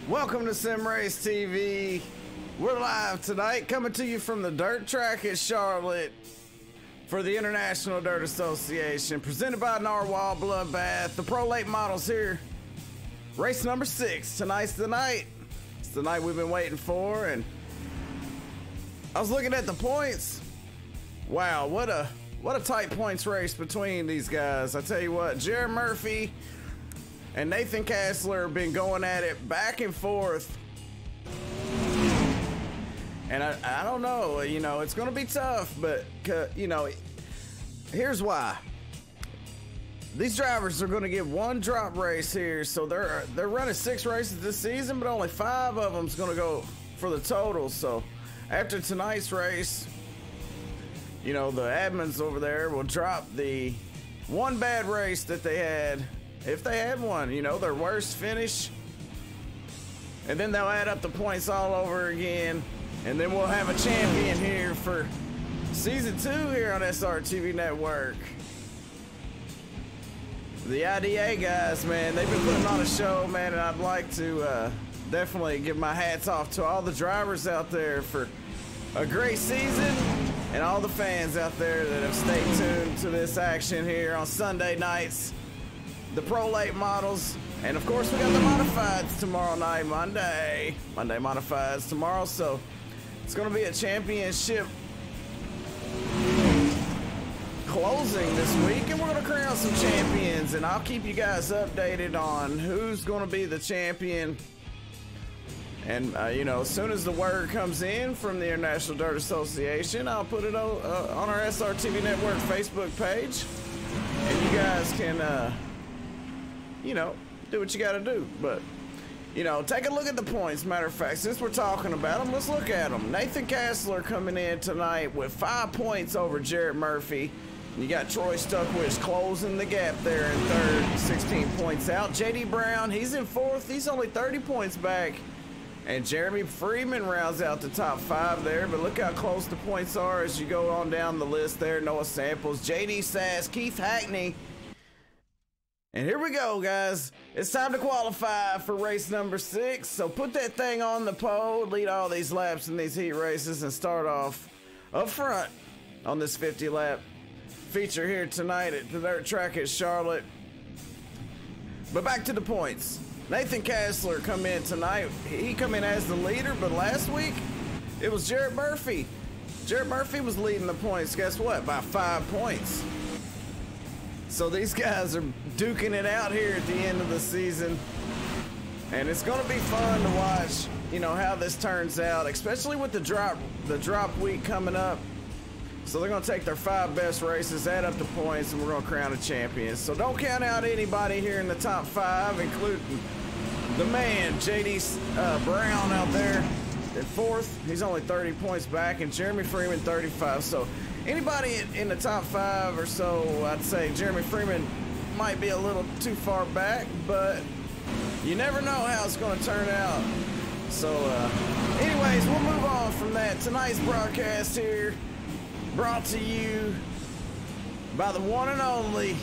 Welcome to Sim Race TV. We're live tonight, coming to you from the dirt track at Charlotte for the International Dirt Association, presented by Narwhal, Bloodbath. The Pro Late models here. Race number 6. Tonight's the night. It's the night we've been waiting for, and I was looking at the points. Wow, what a tight points race between these guys. I tell you what, Jared Murphy and Nathan Kassler have been going at it back and forth. And I don't know, you know, it's going to be tough, but, you know, here's why. These drivers are going to get one drop race here, so they're running 6 races this season, but only 5 of them's going to go for the total. So after tonight's race, you know, the admins over there will drop the one bad race that they had, if they had one, you know, their worst finish, and then they'll add up the points all over again. And then we'll have a champion here for season 2 here on SRTV Network. The IDA guys, man, they've been putting on a show, man, and I'd like to definitely give my hats off to all the drivers out there for a great season, and all the fans out there that have stayed tuned to this action here on Sunday nights. The Pro Late models, and of course we got the modifieds tomorrow night, Monday modifieds tomorrow, so it's going to be a championship closing this week, and we're going to crown some champions, and I'll keep you guys updated on who's going to be the champion. And, you know, as soon as the word comes in from the International Dirt Association, I'll put it on our SRTV Network Facebook page, and you guys can, you know, do what you got to do. But, you know, take a look at the points. Matter of fact, since we're talking about them, let's look at them. Nathan Kassler coming in tonight with 5 points over Jared Murphy. You got Troy Stuckwitz closing the gap there in 3rd, 16 points out. JD Brown, he's in 4th. He's only 30 points back. And Jeremy Freeman rounds out the top 5 there. But look how close the points are as you go on down the list there. Noah Samples, JD Sass, Keith Hackney. And here we go, guys. It's time to qualify for race number 6. So put that thing on the pole, lead all these laps in these heat races, and start off up front on this 50-lap feature here tonight at the dirt track at Charlotte. But back to the points. Nathan Kassler come in tonight. He come in as the leader, but last week it was Jared Murphy. Jared Murphy was leading the points, guess what, by 5 points. So these guys are duking it out here at the end of the season, and it's going to be fun to watch, you know, how this turns out, especially with the drop week coming up. So they're going to take their 5 best races, add up the points, and we're going to crown a champion. So don't count out anybody here in the top 5, including the man JD Brown out there at 4th. He's only 30 points back, and Jeremy Freeman 35. So anybody in the top 5 or so, I'd say Jeremy Freeman might be a little too far back, but you never know how it's going to turn out. So anyways, we'll move on from that. Tonight's broadcast here brought to you by the one and only,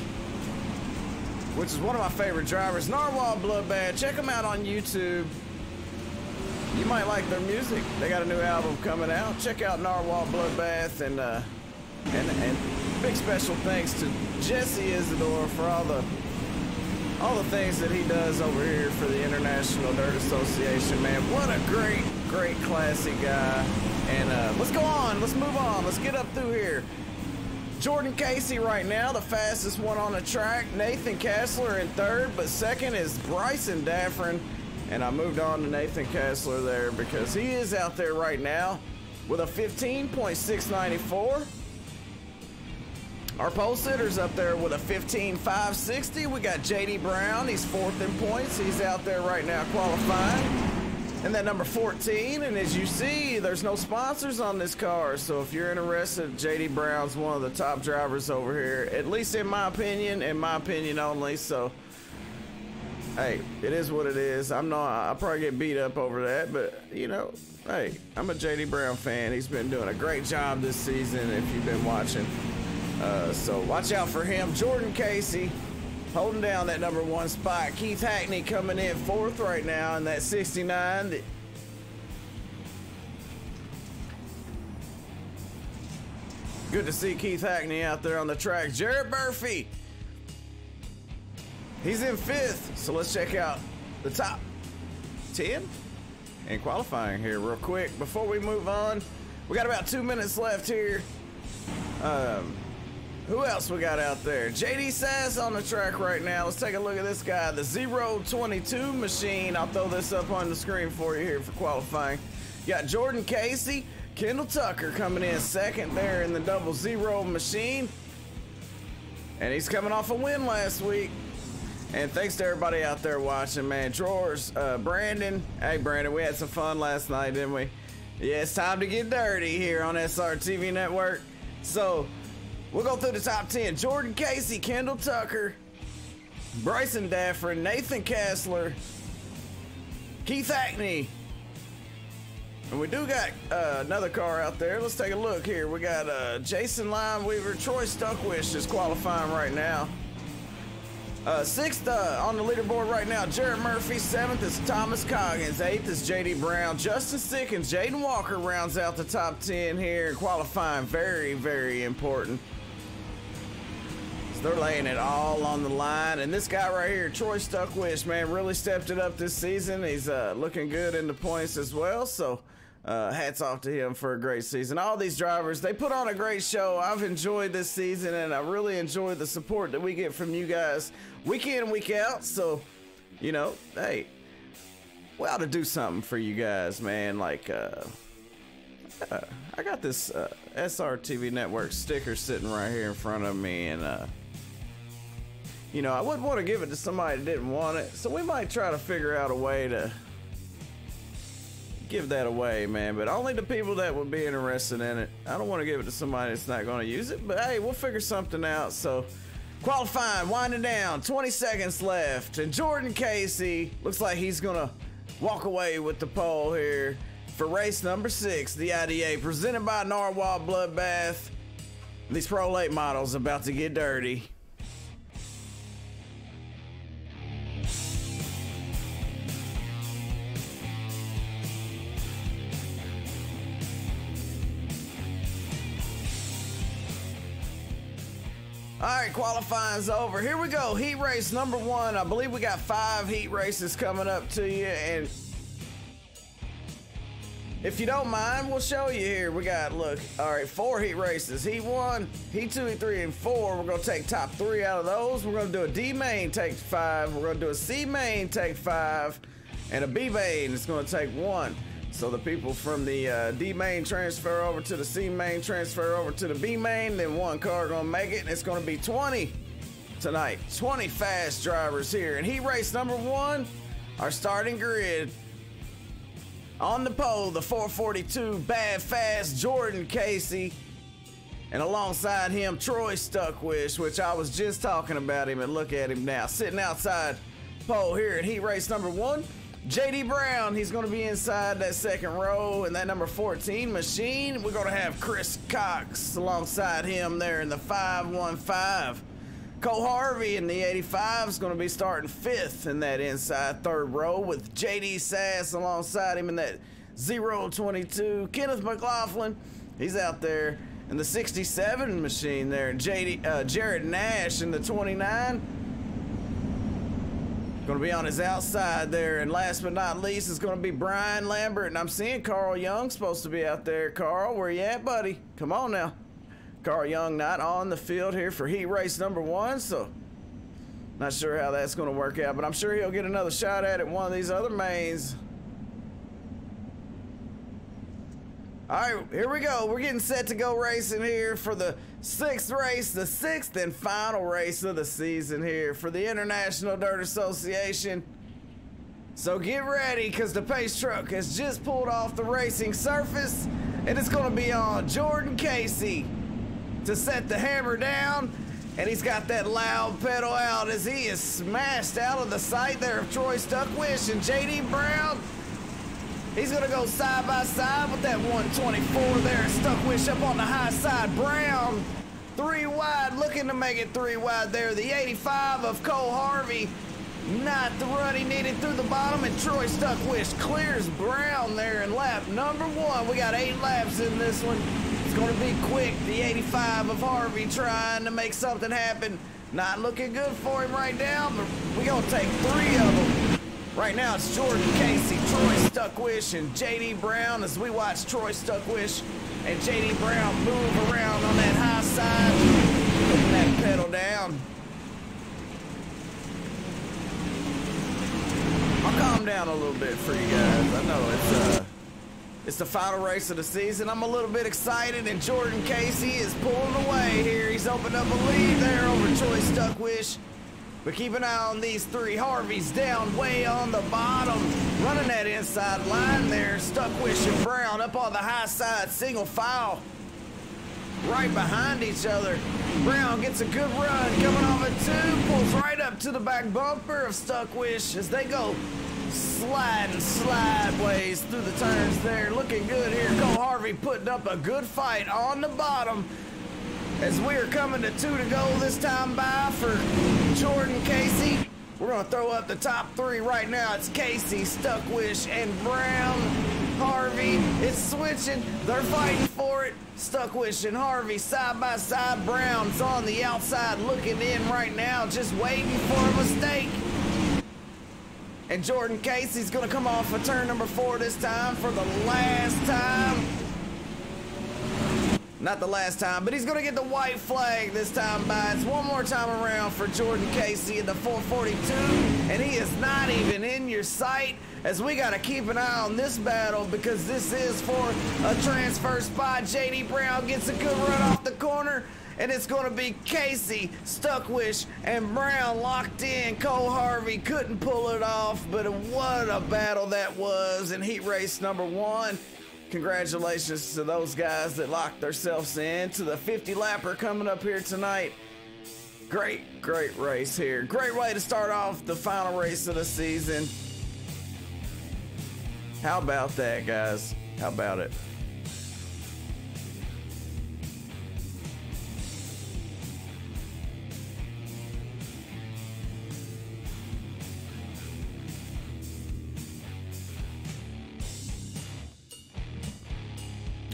which is one of my favorite drivers, Narwhal Bloodbath. Check them out on YouTube. You might like their music. They got a new album coming out. Check out Narwhal Bloodbath, and big special thanks to Jesse Isidore for all the things that he does over here for the International Dirt Association, man. What a great classy guy. And let's go on, let's move on, let's get up through here. Jordan Casey right now, the fastest one on the track. Nathan Kassler in 3rd, but 2nd is Bryson Daffrin. And I moved on to Nathan Kassler there because he is out there right now with a 15.694. Our pole sitter's up there with a 15.560. We got JD Brown, he's 4th in points. He's out there right now qualifying. And that number 14, and as you see, there's no sponsors on this car. So if you're interested, JD Brown's one of the top drivers over here, at least in my opinion only. So hey, it is what it is. I'll probably get beat up over that, but you know, hey, I'm a JD Brown fan. He's been doing a great job this season if you've been watching. So watch out for him. Jordan Casey holding down that #1 spot. Keith Hackney coming in 4th right now in that 69. Good to see Keith Hackney out there on the track. Jared Murphy, he's in 5th. So let's check out the top 10 in qualifying here real quick before we move on. We got about 2 minutes left here. Who else we got out there? JD Sass on the track right now. Let's take a look at this guy, the 022 machine. I'll throw this up on the screen for you here for qualifying. You got Jordan Casey, Kendal Tucker coming in 2nd there in the 00 machine. And he's coming off a win last week. And thanks to everybody out there watching, man. Drawers, Brandon. Hey, Brandon, we had some fun last night, didn't we? Yeah, it's time to get dirty here on SRTV Network. So, we'll go through the top 10. Jordan Casey, Kendal Tucker, Bryson Daffrin, Nathan Kessler, Keith Hackney. And we do got another car out there. Let's take a look here. We got Jason Limeweaver, Troy Stuckwish is qualifying right now. 6th on the leaderboard right now, Jared Murphy. 7th is Thomas Coggins. 8th is JD Brown. Justin Stickens, Jaden Walker rounds out the top 10 here. Qualifying, very, very important. So they're laying it all on the line. And this guy right here, Troy Stuckwish, man, really stepped it up this season. He's looking good in the points as well. So hats off to him for a great season. All these drivers, they put on a great show. I've enjoyed this season, and I really enjoy the support that we get from you guys week in and week out. So, you know, hey, we ought to do something for you guys, man. Like, I got this SRTV Network sticker sitting right here in front of me, and you know, I wouldn't want to give it to somebody that didn't want it. So we might try to figure out a way to give that away, man, but only the people that would be interested in it. I don't want to give it to somebody that's not going to use it, but hey, we'll figure something out. So qualifying, winding down, 20 seconds left, and Jordan Casey looks like he's going to walk away with the pole here for race number 6, the IDA, presented by Narwhal Bloodbath. These Pro Late models about to get dirty. All right, qualifying's over. Here we go. Heat race number 1. I believe we got 5 heat races coming up to you. And if you don't mind, we'll show you here. We got, look, all right, 4 heat races. Heat 1, Heat 2, Heat 3, and 4. We're going to take top 3 out of those. We're going to do a D main, take 5. We're going to do a C main, take 5. And a B main is going to take 1. So the people from the D main transfer over to the C main, transfer over to the B main, then 1 car gonna make it, and it's gonna be 20 tonight. 20 fast drivers here. And heat race number 1, our starting grid. On the pole, the 442 bad fast Jordan Casey. And alongside him, Troy Stuckwish, which I was just talking about him, and look at him now. Sitting outside pole here at heat race number 1. JD Brown, he's going to be inside that 2nd row in that number 14 machine. We're going to have Chris Cox alongside him there in the 515. Cole Harvey in the 85 is going to be starting 5th in that inside 3rd row with JD Sass alongside him in that 022. Kenneth McLaughlin, he's out there in the 67 machine there. Jared Nash in the 29. Going to be on his outside there. And last but not least is going to be Brian Lambert. And I'm seeing Carl Young supposed to be out there. Carl, where you at, buddy? Come on now. Carl Young not on the field here for heat race number 1. So not sure how that's going to work out. But I'm sure he'll get another shot at it one of these other mains. All right, here we go. We're getting set to go racing here for the 6th race, the 6th and final race of the season here for the International Dirt Association. So get ready, because the pace truck has just pulled off the racing surface, and it's going to be on Jordan Casey to set the hammer down, and he's got that loud pedal out as he is smashed out of the sight there of Troy Stuckwish and JD Brown. He's going to go side by side with that 124 there. Stuckwish up on the high side. Brown 3 wide, looking to make it 3 wide there. The 85 of Cole Harvey. Not the run he needed through the bottom, and Troy Stuckwish clears Brown there in lap number 1. We got 8 laps in this one. It's going to be quick. The 85 of Harvey trying to make something happen. Not looking good for him right now, but we're going to take 3 of them. Right now it's Jordan Casey, Troy Stuckwish, and JD Brown as we watch Troy Stuckwish and JD Brown move around on that high side, putting that pedal down. I'll calm down a little bit for you guys. I know it's the final race of the season. I'm a little bit excited, and Jordan Casey is pulling away here. He's opened up a lead there over Troy Stuckwish. But keep an eye on these 3. Harvey's down way on the bottom, running that inside line there. Stuckwish and Brown up on the high side, single file, right behind each other. Brown gets a good run, coming off a 2, pulls right up to the back bumper of Stuckwish as they go sliding sideways through the turns there. Looking good here. Cole Harvey putting up a good fight on the bottom as we are coming to 2 to go this time by for Jordan Casey. We're going to throw up the top 3 right now. It's Casey, Stuckwish, and Brown. Harvey, it's switching. They're fighting for it. Stuckwish and Harvey side by side. Brown's on the outside looking in right now, just waiting for a mistake. And Jordan Casey's going to come off of turn number 4 this time for the last time. Not the last time, but he's going to get the white flag this time by. It's one more time around for Jordan Casey in the 442, and he is not even in your sight as we got to keep an eye on this battle because this is for a transfer spot. JD Brown gets a good run off the corner, and it's going to be Casey, Stuckwish, and Brown locked in. Cole Harvey couldn't pull it off, but what a battle that was in heat race number 1. Congratulations to those guys that locked themselves in to the 50 lapper coming up here tonight. Great race here. Great way to start off the final race of the season. How about that, guys? How about it?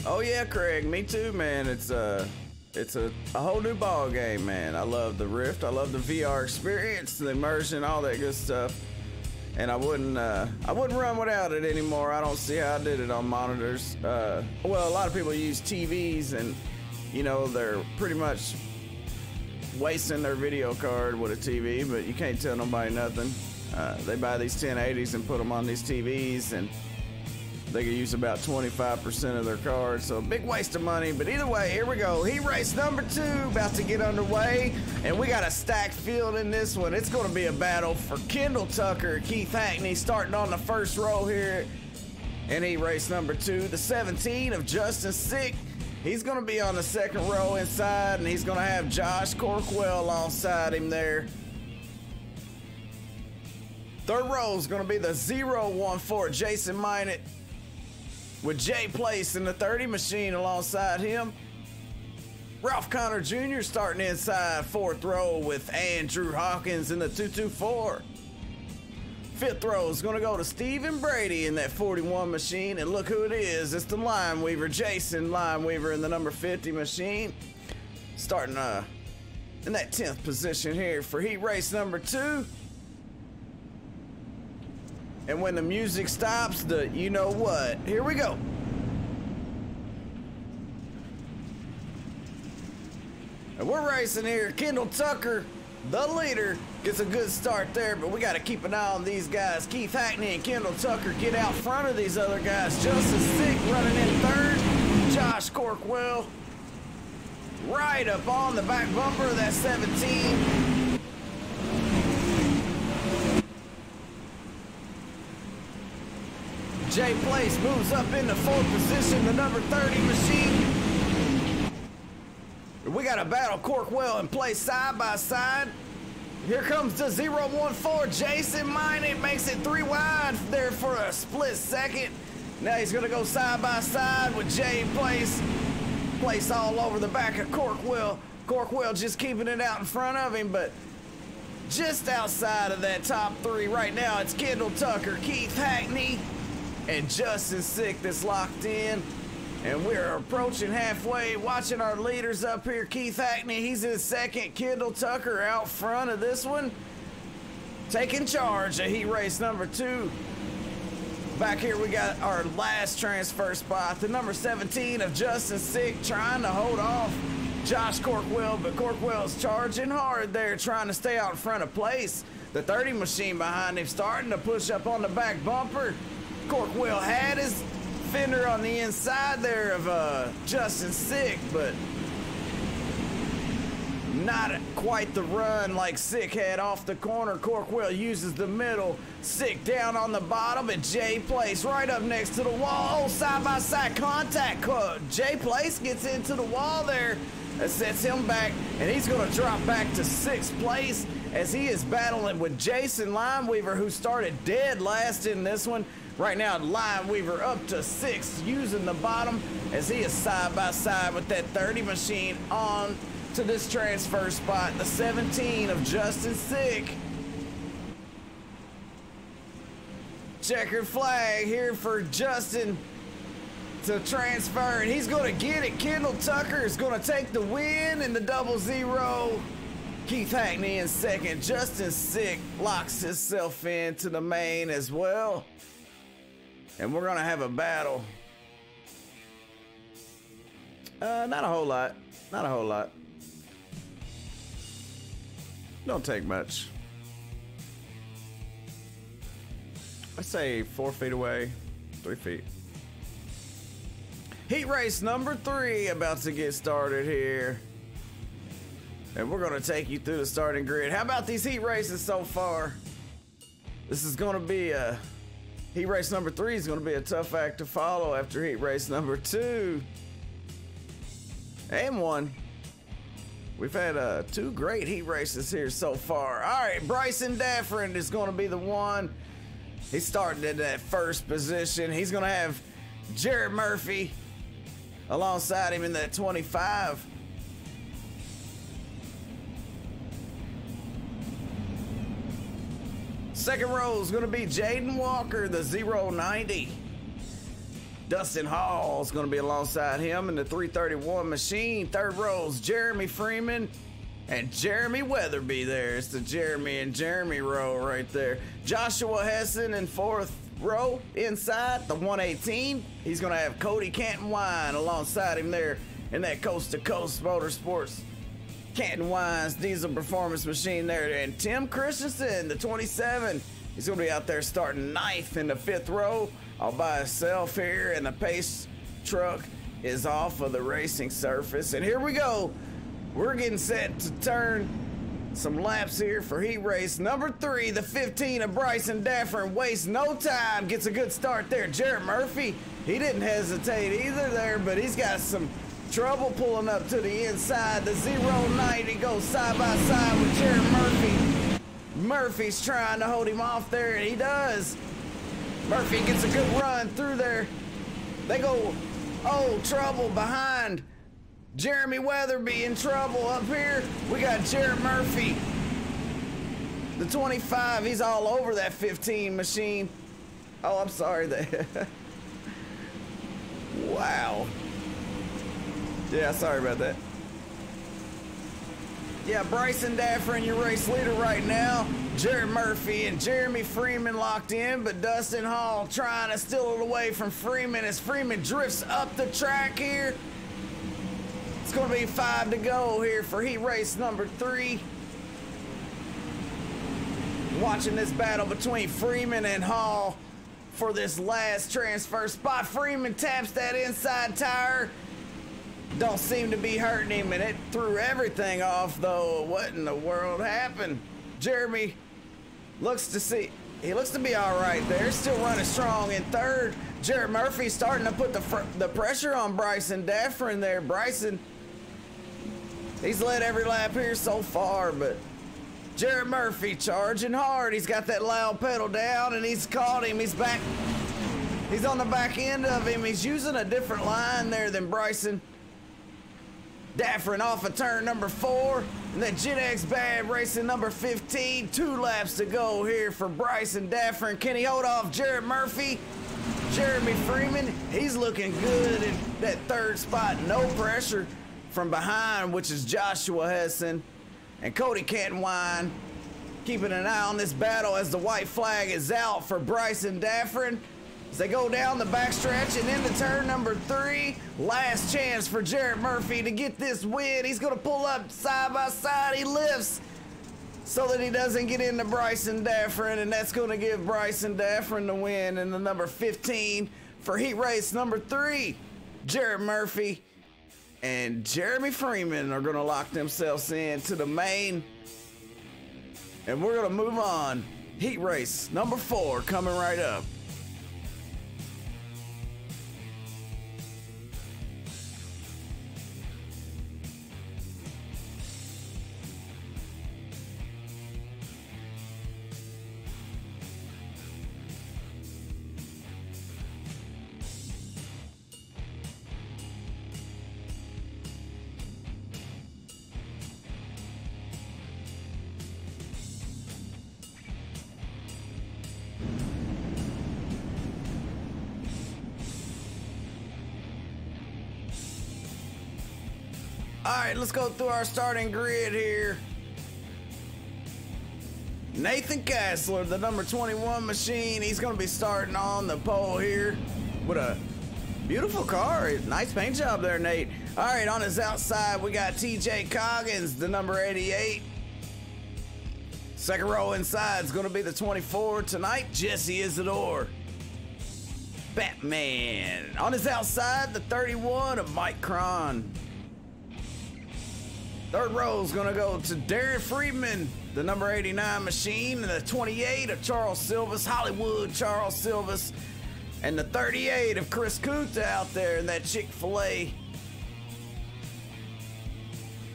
Oh yeah, Craig, me too, man. It's a whole new ball game, man. I love the Rift, I love the VR experience, the immersion, all that good stuff. And I wouldn't run without it anymore. I don't see how I did it on monitors. Well, a lot of people use TVs, and you know they're pretty much wasting their video card with a TV, but you can't tell nobody nothing. They buy these 1080s and put them on these TVs, and they could use about 25% of their cards, so big waste of money. But either way, here we go. Heat race number 2 about to get underway, and we got a stacked field in this one. It's going to be a battle for Kendal Tucker, Keith Hackney starting on the first row here in heat race number 2. The 17 of Justin Sick, he's going to be on the second row inside, and he's going to have Josh Corkwell alongside him there. Third row is going to be the 014 Jason Minot, with Jay Place in the 30 machine alongside him. Ralph Connor Jr. starting inside fourth row with Andrew Hawkins in the 224. Fifth row is going to go to Stephen Brady in that 41 machine, and look who it is. It's the Limeweaver, Jason Limeweaver in the number 50 machine. Starting in that 10th position here for heat race number 2. And when the music stops, the you know what, here we go. And we're racing here. Kendal Tucker, the leader, gets a good start there, but we got to keep an eye on these guys. Keith Hackney and Kendal Tucker get out front of these other guys. Justin Sick running in third. Josh Corkwell right up on the back bumper of that 17. Jay Place moves up into fourth position, the number 30 machine. We got a battle, Corkwell and Place side by side. Here comes the 014, Jason Minot makes it 3 wide there for a split second. Now he's gonna go side by side with Jay Place. Place all over the back of Corkwell. Cardwell just keeping it out in front of him, but just outside of that top three right now, it's Kendal Tucker, Keith Hackney, and Justin Sick that's locked in. And we're approaching halfway, watching our leaders up here. Keith Hackney, he's in second. Kendal Tucker out front of this one, taking charge of heat race number 2. Back here we got our last transfer spot, the number 17 of Justin Sick trying to hold off Josh Cardwell, but Cardwell's charging hard there, trying to stay out in front of place. The 30 machine behind him starting to push up on the back bumper. Cardwell had his fender on the inside there of Justin Sick, but not quite the run like Sick had off the corner. Cardwell uses the middle, Sick down on the bottom, and Jay Place right up next to the wall. Side-by-side contact. Jay Place gets into the wall there. That sets him back, and he's going to drop back to 6th place as he is battling with Jason Limeweaver, who started dead last in this one. Right now, Limeweaver up to 6th, using the bottom as he is side by side with that 30 machine on to this transfer spot, the 17 of Justin Sick. Checkered flag here for Justin to transfer, and he's going to get it. Kendal Tucker is going to take the win in the 00. Keith Hackney in second. Justin Sick locks himself into the main as well. And we're going to have a battle. Not a whole lot. Not a whole lot. Don't take much. I'd say 4 feet away, 3 feet. Heat race number 3 about to get started here. And we're going to take you through the starting grid. How about these heat races so far? This is going to be a... Heat race number 3 is going to be a tough act to follow after heat race number 2. And 1. We've had 2 great heat races here so far. All right, Bryson Daffrin is going to be the one. He's starting in that first position. He's going to have Jared Murphy alongside him in that 25. Second row is going to be Jaden Walker, the 090. Dustin Hall is going to be alongside him in the 331 machine. Third row is Jeremy Freeman and Jeremy Weatherby there. It's the Jeremy and Jeremy row right there. Joshua Hessen in fourth row inside the 118. He's going to have Cody Canton Wine alongside him there in that Coast to Coast Motorsports Canton Wine's diesel performance machine there. And Tim Christensen, the 27. He's going to be out there starting 9th in the 5th row all by himself here. And the pace truck is off of the racing surface. And here we go. We're getting set to turn some laps here for heat race number 3. The 15 of Bryson Daffrin wastes no time. Gets a good start there. Jared Murphy, he didn't hesitate either there, but he's got some trouble pulling up to the inside. The 090 goes side by side with Jared Murphy. Murphy's trying to hold him off there, and he does. Murphy gets a good run through there. They go, oh, trouble behind. Jeremy Weatherby in trouble up here. We got Jared Murphy. The 25, he's all over that 15 machine. Oh, I'm sorry. Wow. Yeah, sorry about that. Yeah, Bryson Daffrin, your race leader right now. Jared Murphy and Jeremy Freeman locked in, but Dustin Hall trying to steal it away from Freeman as Freeman drifts up the track here. It's going to be 5 to go here for heat race number 3. Watching this battle between Freeman and Hall for this last transfer spot. Freeman taps that inside tire. Don't seem to be hurting him, and it threw everything off, though. What in the world happened? Jeremy looks to be all right there. Still running strong in 3rd. Jared Murphy starting to put the pressure on Bryson Daffrin there. Bryson, he's led every lap here so far, but Jared Murphy charging hard. He's got that loud pedal down, and he's caught him. He's back. He's on the back end of him. He's using a different line there than Bryson Daffrin off of turn number 4. And then Gen X Bad racing number 15. 2 laps to go here for Bryson Daffrin. Can he hold off Jared Murphy? Jeremy Freeman, he's looking good in that 3rd spot. No pressure from behind, which is Joshua Hessen. And Cody Cantonwine keeping an eye on this battle as the white flag is out for Bryson Daffrin. As they go down the backstretch and into turn number 3. Last chance for Jared Murphy to get this win. He's going to pull up side by side. He lifts so that he doesn't get into Bryson Daffrin, and that's going to give Bryson Daffrin the win in the number 15 for heat race number 3. Jared Murphy and Jeremy Freeman are going to lock themselves in to the main, and we're going to move on. Heat race number 4 coming right up. All right, let's go through our starting grid here. Nathan Kassler, the number 21 machine. He's going to be starting on the pole here with a beautiful car. Nice paint job there, Nate. All right, on his outside, we got TJ Coggins, the number 88. Second row inside is going to be the 24 tonight, Jesse Isidore. Batman. On his outside, the 31 of Mike Cron. Third row is going to go to Darren Friedman, the number 89 machine, and the 28 of Charles Silvas, Hollywood Charles Silvas, and the 38 of Chris Kuta out there in that Chick-fil-A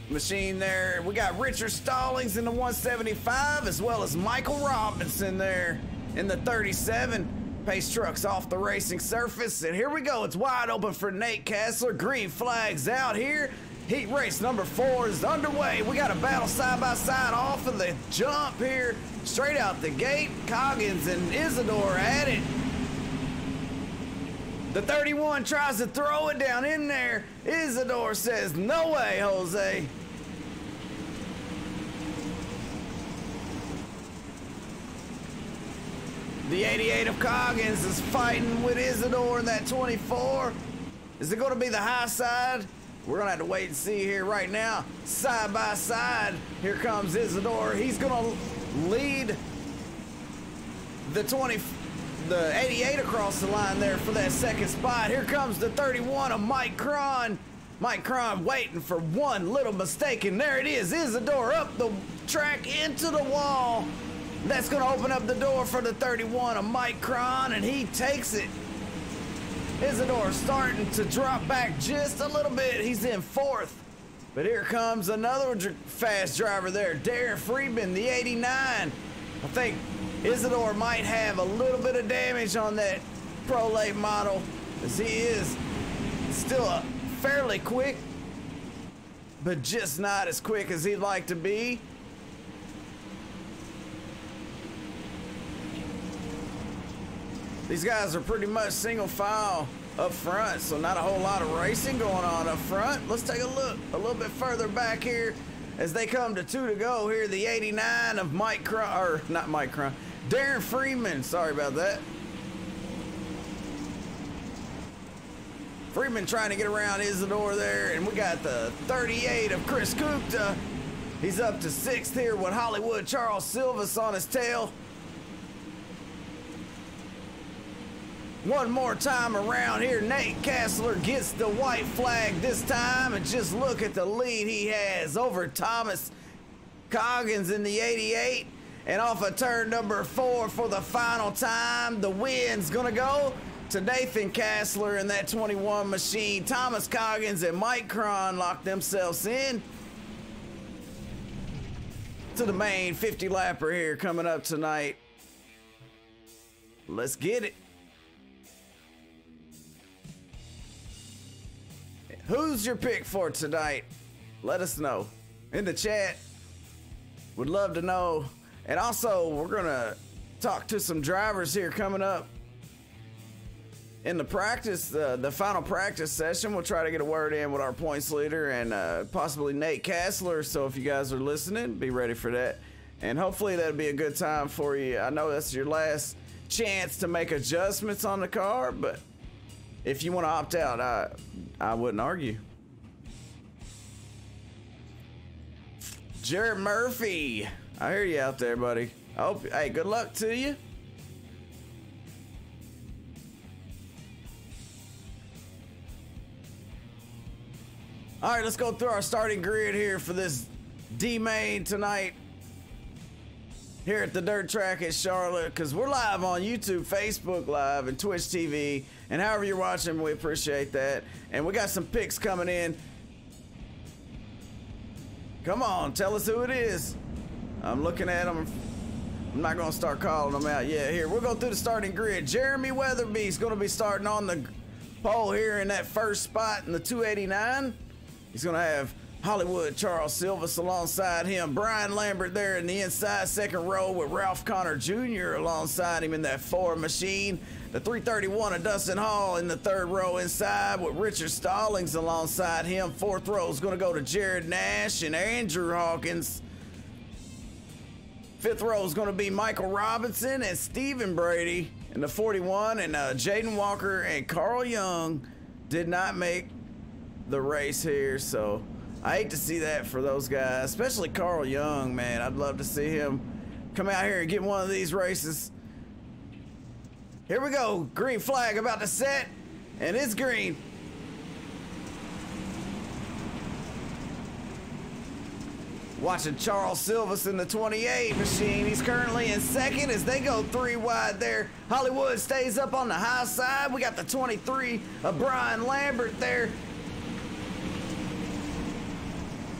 machine there. We got Richard Stallings in the 175, as well as Michael Robinson there in the 37. Pace trucks off the racing surface, and here we go. It's wide open for Nate Kassler. Green flags out here. Heat race number 4 is underway. We got a battle side by side off of the jump here. Straight out the gate. Coggins and Isidore at it. The 31 tries to throw it down in there. Isidore says, no way, Jose. The 88 of Coggins is fighting with Isidore in that 24. Is it going to be the high side? We're going to have to wait and see here right now. Side by side, here comes Isidore. He's going to lead the 88 across the line there for that second spot. Here comes the 31 of Mike Cron. Mike Cron waiting for one little mistake, and there it is. Isidore up the track into the wall. That's going to open up the door for the 31 of Mike Cron, and he takes it. Isidore starting to drop back just a little bit. He's in 4th. But here comes another fast driver there, Darren Friedman, the 89. I think Isidore might have a little bit of damage on that Pro Late model, as he is still fairly quick, but just not as quick as he'd like to be. These guys are pretty much single file up front, so not a whole lot of racing going on up front. Let's take a look a little bit further back here as they come to 2 to go here. The 89 of Darren Freeman. Sorry about that. Freeman trying to get around Isidore there, and we got the 38 of Chris Kuta. He's up to 6th here with Hollywood Charles Silvas on his tail. One more time around here, Nate Kassler gets the white flag this time, and just look at the lead he has over Thomas Coggins in the 88. And off of turn number 4 for the final time, the win's gonna go to Nathan Kassler in that 21 machine. Thomas Coggins and Mike Cron lock themselves in to the main 50 lapper here coming up tonight. Let's get it. Who's your pick for tonight? Let us know in the chat. Would love to know. And also, we're gonna talk to some drivers here coming up in the practice, the final practice session. We'll try to get a word in with our points leader and possibly Nate Kassler. So if you guys are listening, be ready for that. And hopefully that'll be a good time for you. I know that's your last chance to make adjustments on the car, but if you want to opt out, I wouldn't argue. Jared Murphy, I hear you out there, buddy. Hey, good luck to you. All right, let's go through our starting grid here for this D main tonight here at the dirt track at Charlotte, because we're live on YouTube, Facebook Live, and Twitch TV, and however you're watching, we appreciate that. And we got some picks coming in. Come on, tell us who it is. I'm looking at them. I'm not going to start calling them out yet. Here, we'll go through the starting grid. Jeremy Weatherby's going to be starting on the pole here in that first spot in the 289. He's going to have Hollywood Charles Silvas alongside him. Brian Lambert there in the inside second row with Ralph Connor Jr. alongside him in that Ford machine. The 331 of Dustin Hall in the third row inside with Richard Stallings alongside him. Fourth row is going to go to Jared Nash and Andrew Hawkins. Fifth row is going to be Michael Robinson and Stephen Brady in the 41. And Jaden Walker and Carl Young did not make the race here, so I hate to see that for those guys, especially Carl Young, man. I'd love to see him come out here and get one of these races. Here we go. Green flag about to set, and it's green. Watching Charles Silvas in the 28 machine. He's currently in second as they go 3 wide there. Hollywood stays up on the high side. We got the 23 of Brian Lambert there.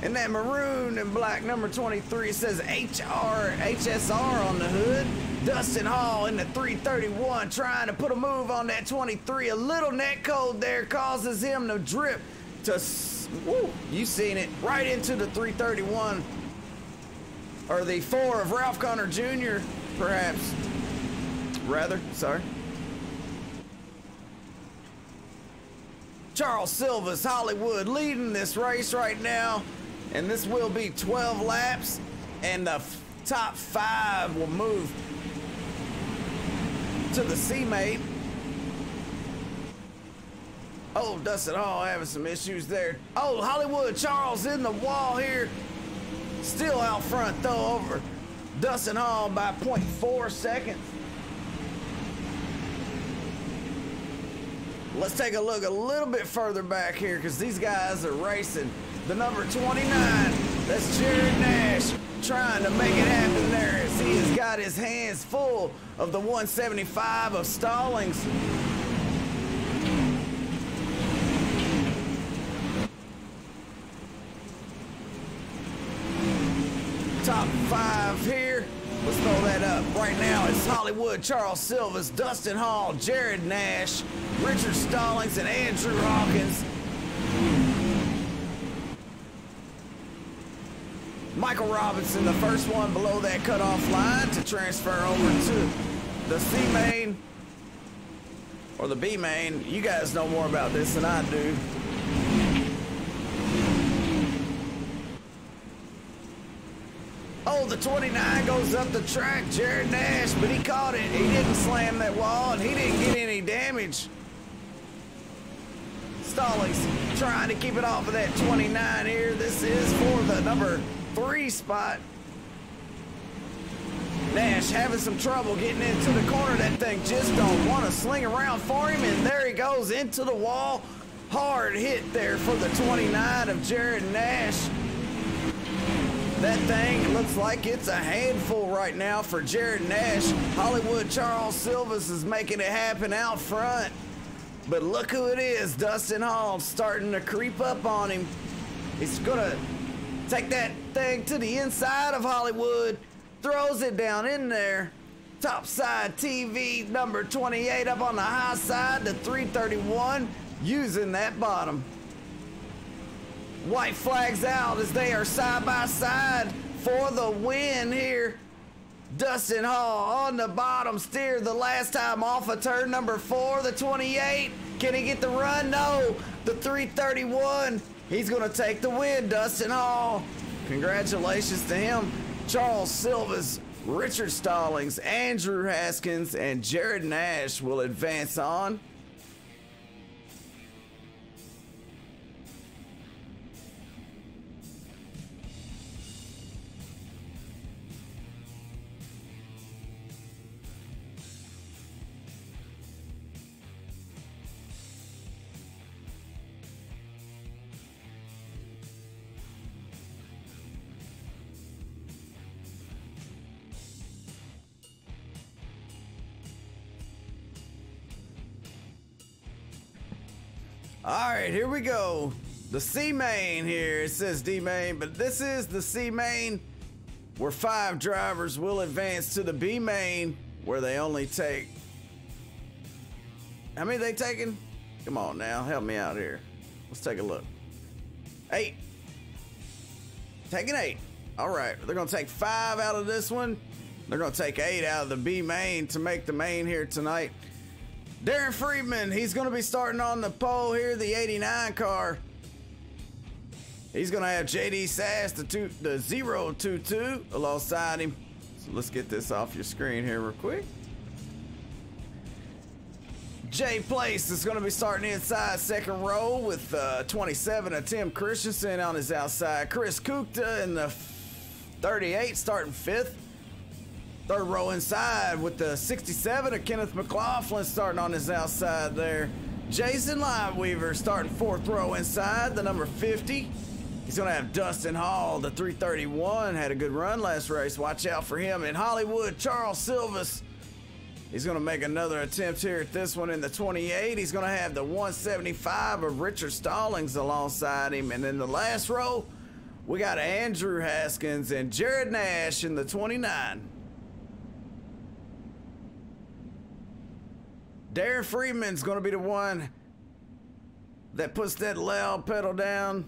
And that maroon and black number 23 says HSR on the hood. Dustin Hall in the 331 trying to put a move on that 23. A little net code there causes him to drip to, woo, you seen it, right into the 331. Or the 4 of Ralph Connor Jr., perhaps. Rather, sorry. Charles Silvas, Hollywood, leading this race right now. And this will be 12 laps, and the top 5 will move to the C-Mate. Oh, Dustin Hall having some issues there. Oh, Hollywood Charles in the wall here. Still out front, though, over Dustin Hall by 0.4 seconds. Let's take a look a little bit further back here, because these guys are racing. The number 29, that's Jared Nash, trying to make it happen there as he has got his hands full of the 175 of Stallings. Top 5 here. Let's throw that up. Right now it's Hollywood Charles Silvas, Dustin Hall, Jared Nash, Richard Stallings, and Andrew Hawkins. Michael Robinson, the first one below that cutoff line to transfer over to the C main or the B main. You guys know more about this than I do. Oh, the 29 goes up the track, Jared Nash, but he caught it. He didn't slam that wall, and he didn't get any damage. Stallings trying to keep it off of that 29 here. This is for the number 3 spot. Nash having some trouble getting into the corner. That thing just don't want to sling around for him, and there he goes into the wall. Hard hit there for the 29 of Jared Nash. That thing looks like it's a handful right now for Jared Nash. Hollywood Charles Silvas is making it happen out front. But look who it is, Dustin Hall starting to creep up on him. He's gonna take that thing to the inside of Hollywood, throws it down in there. Topside TV number 28 up on the high side, the 331 using that bottom. White flags out as they are side by side for the win here. Dustin Hall on the bottom steer the last time off of turn number 4, the 28. Can he get the run? No. The 331. He's going to take the win, Dustin Hall. Congratulations to him. Charles Silvas, Richard Stallings, Andrew Haskins, and Jared Nash will advance on. All right, here we go. The C main here. It says D main, but this is the C main where 5 drivers will advance to the B main where they only take. How many they taking? Come on now, help me out here. Let's take a look. 8. Taking 8. All right, they're gonna take 5 out of this one. They're gonna take 8 out of the B main to make the main here tonight. Darren Friedman, he's going to be starting on the pole here, the 89 car. He's going to have JD Sass, the 022, alongside him. So let's get this off your screen here real quick. Jay Place is going to be starting inside second row with 27 of Tim Christensen on his outside. Chris Kukta in the 38 starting 5th. Third row inside with the 67 of Kenneth McLaughlin starting on his outside there. Jason Lineweaver starting 4th row inside, the number 50. He's going to have Dustin Hall, the 331. Had a good run last race. Watch out for him. In Hollywood, Charles Silvas. He's going to make another attempt here at this one in the 28. He's going to have the 175 of Richard Stallings alongside him. And in the last row, we got Andrew Haskins and Jared Nash in the 29. Darren Freeman's going to be the one that puts that loud pedal down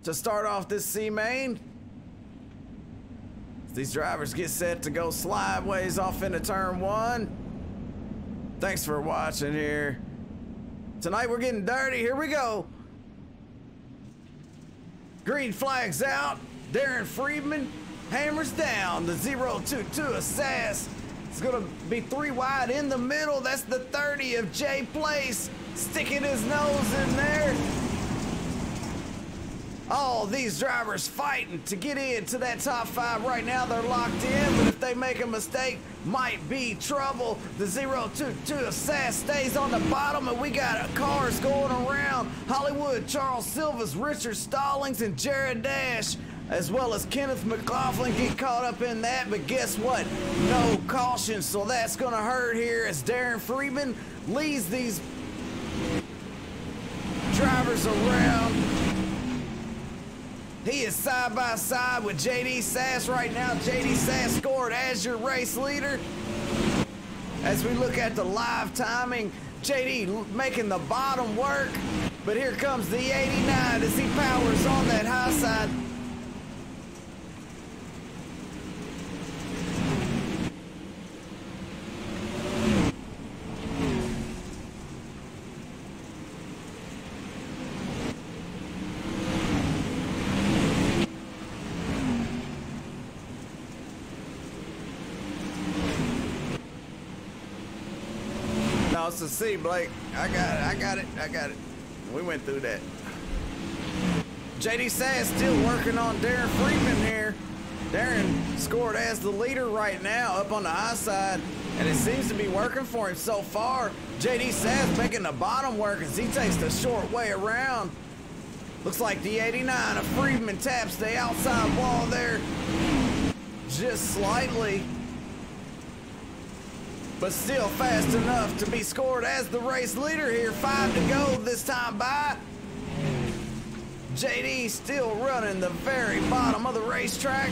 to start off this C main. These drivers get set to go slideways off into turn 1. Thanks for watching here. Tonight we're getting dirty. Here we go. Green flags out. Darren Freeman hammers down the 022 Assassin. It's going to be 3 wide in the middle. That's the 30 of Jay Place, sticking his nose in there. All these drivers fighting to get into that top 5 right now. They're locked in, but if they make a mistake, might be trouble. The 022 Assassin stays on the bottom, and we got cars going around. Hollywood, Charles Silvas, Richard Stallings, and Jared Dash, as well as Kenneth McLaughlin get caught up in that, but guess what? No caution, so that's going to hurt here as Darren Freeman leads these drivers around. He is side by side with JD Sass right now. JD Sass scored as your race leader. As we look at the live timing, JD making the bottom work, but here comes the 89 as he powers on that high side. To see, Blake. I got it. We went through that. JD Sass still working on Darren Freeman here. Darren scored as the leader right now up on the high side, and it seems to be working for him so far. JD Sass making the bottom work as he takes the short way around. Looks like the 89 of Freeman taps the outside wall there just slightly, but still fast enough to be scored as the race leader here. 5 to go this time by. JD still running the very bottom of the racetrack.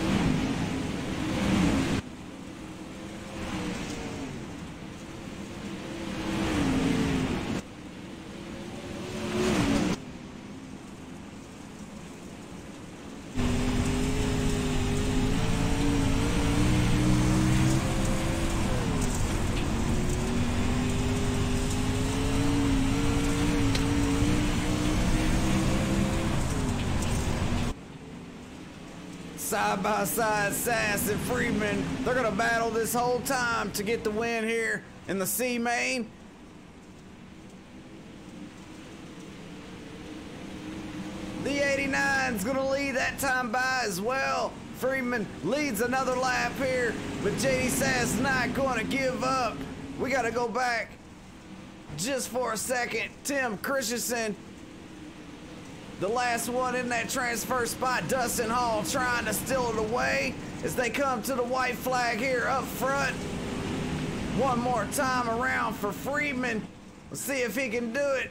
Side by side, Sass and Freeman. They're gonna battle this whole time to get the win here in the C main. The 89's gonna lead that time by as well. Freeman leads another lap here, but JD Sass is not gonna give up. We gotta go back just for a second. Tim Christensen, the last one in that transfer spot. Dustin Hall trying to steal it away as they come to the white flag here up front. One more time around for Freeman. Let's see if he can do it.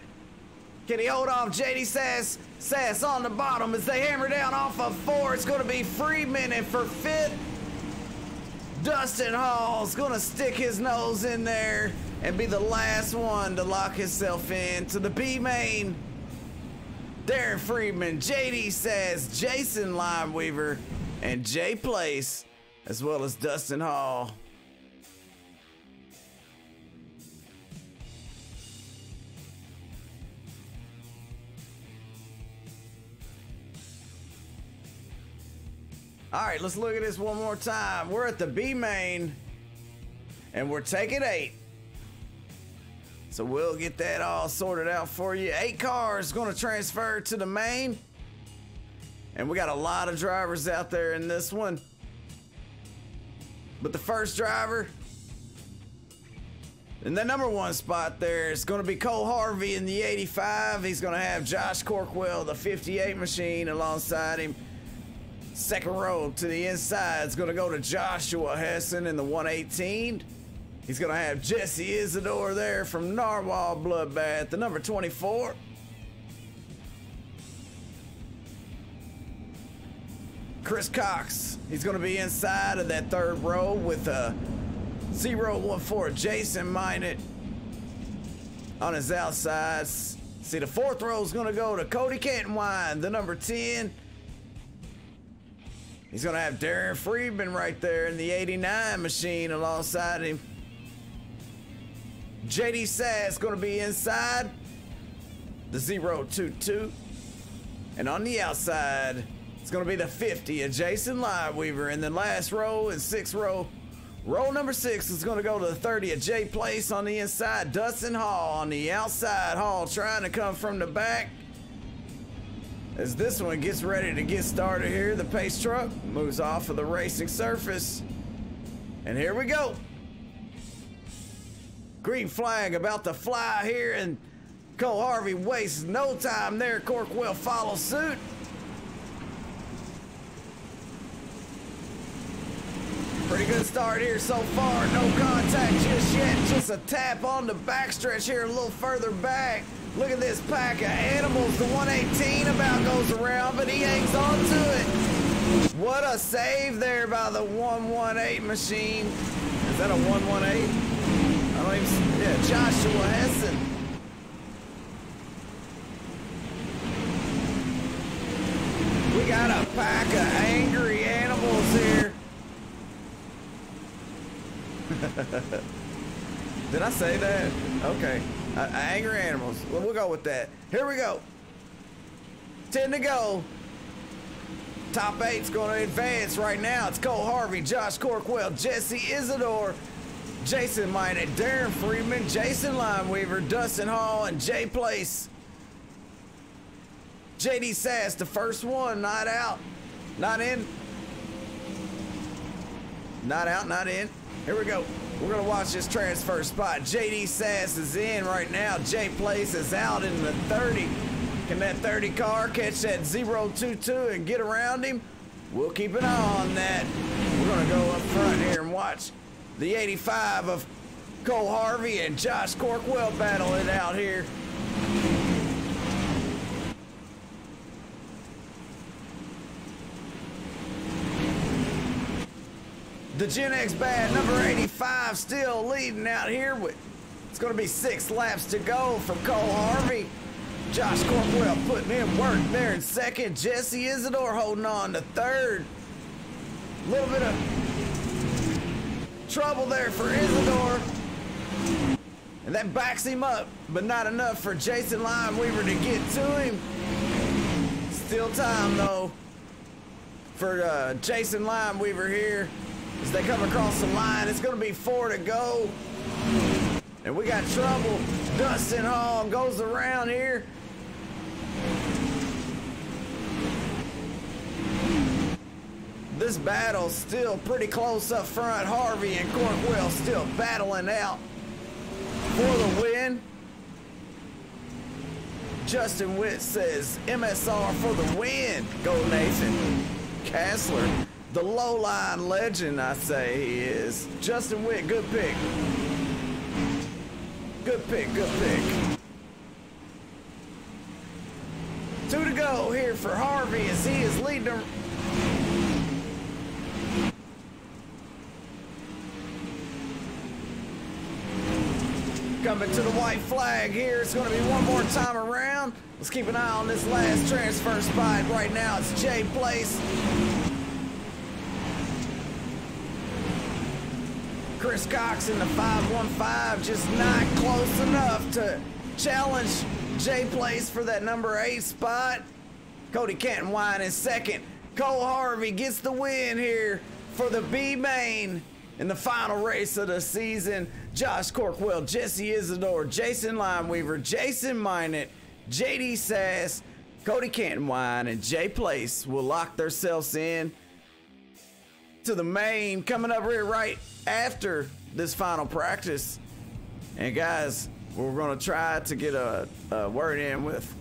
Can he hold off JD Sass? Sass on the bottom as they hammer down off of 4. It's going to be Freeman, and for 5th, Dustin Hall's going to stick his nose in there and be the last one to lock himself in to the B main. Darren Freeman, JD Sass, Jason Limeweaver, and Jay Place, as well as Dustin Hall. All right, let's look at this one more time. We're at the B main, and we're taking 8. So we'll get that all sorted out for you. 8 cars going to transfer to the main. And we got a lot of drivers out there in this one. But the first driver in the number 1 spot there is going to be Cole Harvey in the 85. He's going to have Josh Corkwell, the 58 machine, alongside him. Second row to the inside is going to go to Joshua Hessen in the 118. He's going to have Jesse Isidore there from Narwhal Bloodbath, the number 24. Chris Cox, he's going to be inside of that 3rd row with 014 Jason Minot on his outsides. See, the 4th row is going to go to Cody Cantonwine, the number 10. He's going to have Darren Freeman right there in the 89 machine alongside him. JD Sass going to be inside the 022. And on the outside, it's going to be the 50 of Jason Limeweaver. And then last row and 6th row, row number 6 is going to go to the 30 of Jay Place on the inside. Dustin Hall on the outside. Hall trying to come from the back. As this one gets ready to get started here, the pace truck moves off of the racing surface. And here we go. Green flag about to fly here, and Cole Harvey wastes no time there. Corkwell follows suit. Pretty good start here so far. No contact just yet. Just a tap on the backstretch here a little further back. Look at this pack of animals. The 118 about goes around, but he hangs on to it. What a save there by the 118 machine. Is that a 118? I don't even see. Yeah, Joshua Hessen. We got a pack of angry animals here. Did I say that? Okay. Angry animals. Well, we'll go with that. Here we go. 10 to go. Top 8's going to advance right now. It's Cole Harvey, Josh Corkwell, Jesse Isidore, Jason Minot, Darren Freeman, Jason Limeweaver, Dustin Hall, and Jay Place. JD Sass, the first one, not out, not in. Not out, not in. Here we go. We're going to watch this transfer spot. JD Sass is in right now. Jay Place is out in the 30. Can that 30 car catch that 022 and get around him? We'll keep an eye on that. We're going to go up front here and watch the 85 of Cole Harvey and Josh Corkwell battle it out here. The Gen X Bad, number 85, still leading out here with, it's going to be 6 laps to go from Cole Harvey. Josh Corkwell putting in work there in 2nd. Jesse Isidore holding on to 3rd. A little bit of trouble there for Isidore. And that backs him up, but not enough for Jason Limeweaver to get to him. Still time though. for Jason Limeweaver here as they come across the line. It's going to be 4 to go. And we got trouble. Dustin Hall goes around here. This battle's still pretty close up front. Harvey and Cardwell still battling out for the win. Justin Witt says MSR for the win. Go Nathan. Kassler, the low line legend, I say he is. Justin Witt, good pick. Good pick, good pick. 2 to go here for Harvey as he is leading them. Coming to the white flag here. It's going to be one more time around. Let's keep an eye on this last transfer spot. Right now it's Jay Place. Chris Cox in the 515, just not close enough to challenge Jay Place for that number 8 spot. Cody Canton Wine in second. Cole Harvey gets the win here for the B main in the final race of the season. Josh Corkwell, Jesse Isidore, Jason Limeweaver, Jason Minot, JD Sass, Cody Canton Wine, and Jay Place will lock themselves in to the main coming up here right after this final practice. And guys, we're going to try to get a word in with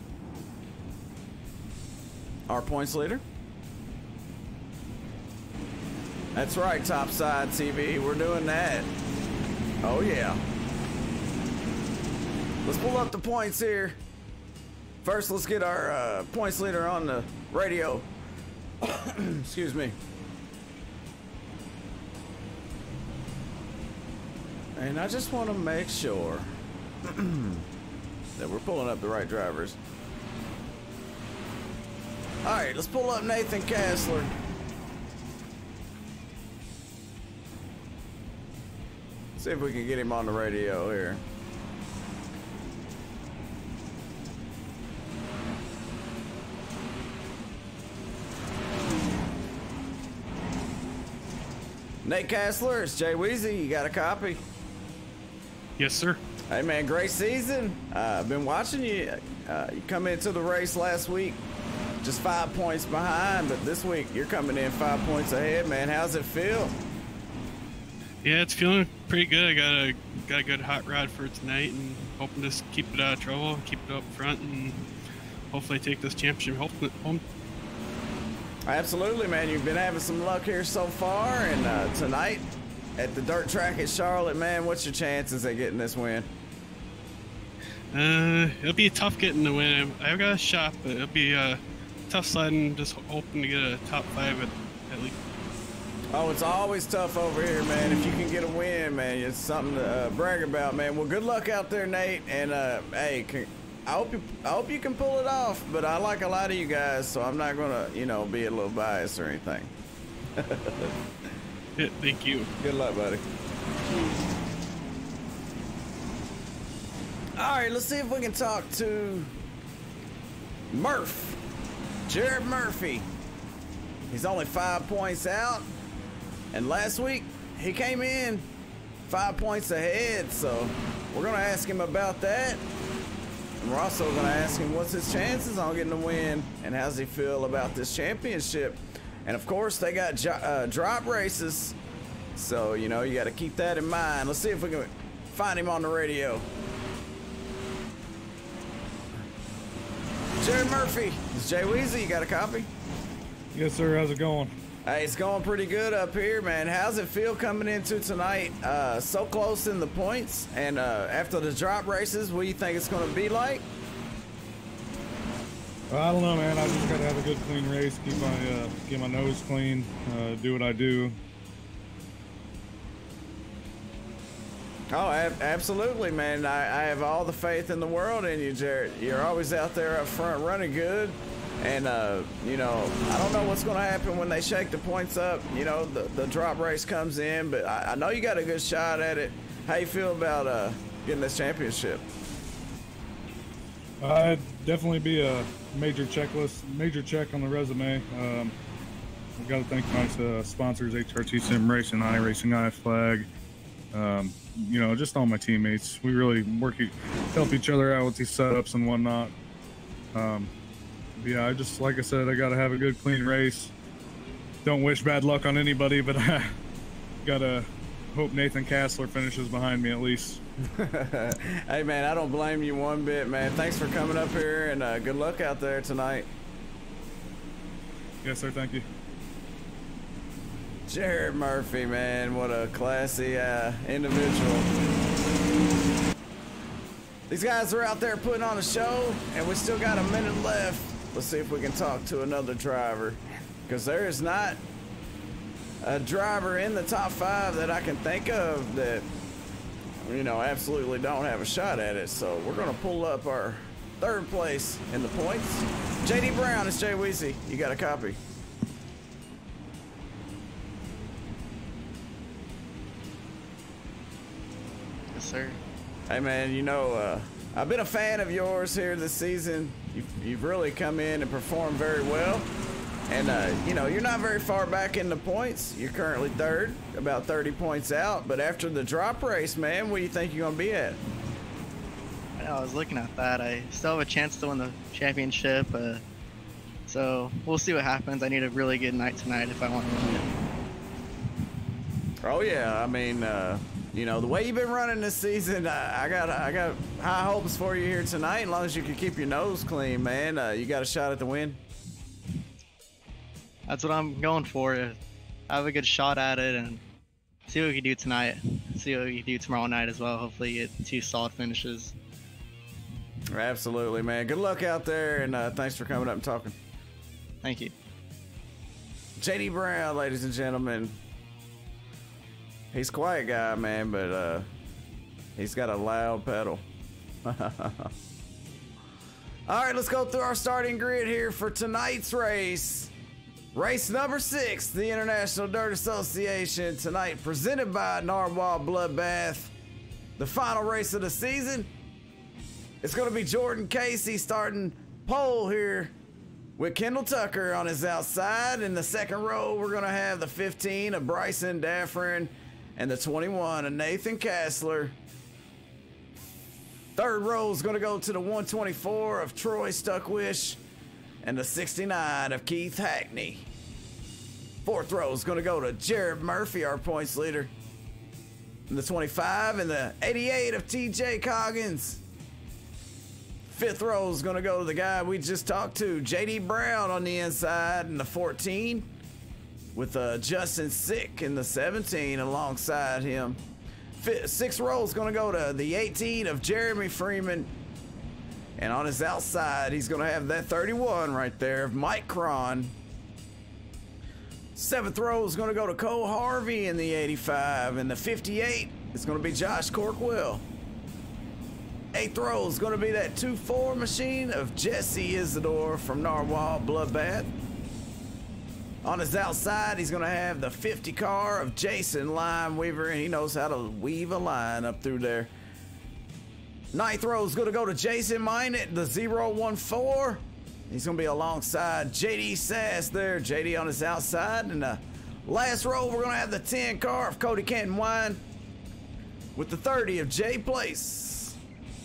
our points leader. That's right, Topside TV, we're doing that. Oh yeah. Let's pull up the points here. First, let's get our points leader on the radio. Excuse me. And I just want to make sure that we're pulling up the right drivers. All right, let's pull up Nathan Kassler. See if we can get him on the radio here. Nate Kassler, it's Jay Weezy. You got a copy? Yes, sir. Hey, man, great season. I've been watching you. You come into the race last week just 5 points behind, but this week you're coming in 5 points ahead, man. How's it feel? Yeah, it's feeling pretty good. I got a good hot rod for tonight, and hoping to keep it out of trouble, keep it up front, and hopefully take this championship home. Absolutely, man. You've been having some luck here so far, and tonight at the dirt track at Charlotte, man, what's your chances at getting this win? It'll be tough getting the win. I've got a shot, but it'll be tough sledding. Just hoping to get a top 5 at least. Oh, it's always tough over here, man. If you can get a win, man, it's something to brag about, man. Well, good luck out there, Nate. And hey, I hope you can pull it off. But I like a lot of you guys, so I'm not gonna, be a little biased or anything. Yeah, thank you. Good luck, buddy. All right, let's see if we can talk to Murph, Jared Murphy. He's only 5 points out. And last week, he came in 5 points ahead, so we're going to ask him about that. And we're also going to ask him what's his chances on getting a win and how does he feel about this championship. And, of course, they got drop races, so, you got to keep that in mind. Let's see if we can find him on the radio. Jared Murphy, it's Jay Weezy. You got a copy? Yes, sir. How's it going? Hey, it's going pretty good up here, man. How's it feel coming into tonight? So close in the points, and after the drop races, what do you think it's going to be like? I don't know, man. I just got to have a good, clean race, keep my nose clean, do what I do. Oh, absolutely, man. I have all the faith in the world in you, Jared. You're always out there up front running good. And, I don't know what's going to happen when they shake the points up. The drop race comes in, but I know you got a good shot at it. How you feel about getting this championship? It'd definitely be a major check on the resume. I've got to thank my sponsors, HRT Sim Racing, iRacing, iFlag. You know, just all my teammates. We really help each other out with these setups and whatnot. Yeah, like I said, I got to have a good, clean race. Don't wish bad luck on anybody, but I got to hope Nathan Kassler finishes behind me at least. Hey, man, I don't blame you one bit, man. Thanks for coming up here, and good luck out there tonight. Yes, sir. Thank you. Jared Murphy, man, what a classy individual. These guys are out there putting on a show, and we still got a minute left. Let's see if we can talk to another driver, because there is not a driver in the top 5 that I can think of that, you know, absolutely don't have a shot at it. So we're going to pull up our 3rd place in the points. JD Brown, it's Jay Weezy. You got a copy? Yes, sir. Hey, man, you know, I've been a fan of yours here this season. You've really come in and performed very well. And, you know, you're not very far back in the points. You're currently 3rd, about 30 points out. But after the drop race, man, what do you think you're going to be at? I was looking at that. I still have a chance to win the championship. So we'll see what happens. I need a really good night tonight if I want to win it. Oh, yeah. I mean, you know, the way you've been running this season, I got high hopes for you here tonight. As long as you can keep your nose clean, man, you got a shot at the win. That's what I'm going for. Have a good shot at it and see what we can do tonight. See what we can do tomorrow night as well. Hopefully get 2 solid finishes. Absolutely, man. Good luck out there, and thanks for coming up and talking. Thank you. JD Brown, ladies and gentlemen. He's a quiet guy, man, but he's got a loud pedal. All right, let's go through our starting grid here for tonight's race. Race number 6, the International Dirt Association, tonight presented by Narwhal Bloodbath. The final race of the season. It's going to be Jordan Casey starting pole here with Kendal Tucker on his outside. In the 2nd row, we're going to have the 15 of Bryson Daffrin and the 21 of Nathan Kassler. 3rd row is going to go to the 124 of Troy Stuckwish and the 69 of Keith Hackney. 4th row is going to go to Jared Murphy, our points leader. And the 25 and the 88 of TJ Coggins. 5th row is going to go to the guy we just talked to, JD Brown on the inside, and the 14 with Justin Sick in the 17 alongside him. 6th row is going to go to the 18 of Jeremy Freeman. And on his outside, he's going to have that 31 right there of Mike Cron. 7th row is going to go to Cole Harvey in the 85. And the 58 is going to be Josh Corkwell. 8th row is going to be that 2-4 machine of Jesse Isidore from Narwhal Bloodbath. On his outside, he's going to have the 50 car of Jason Limeweaver, and he knows how to weave a line up through there. 9th row is going to go to Jason Minot, the 014. He's going to be alongside JD Sass there. JD on his outside. And the last row, we're going to have the 10 car of Cody Canton Wine with the 30 of Jay Place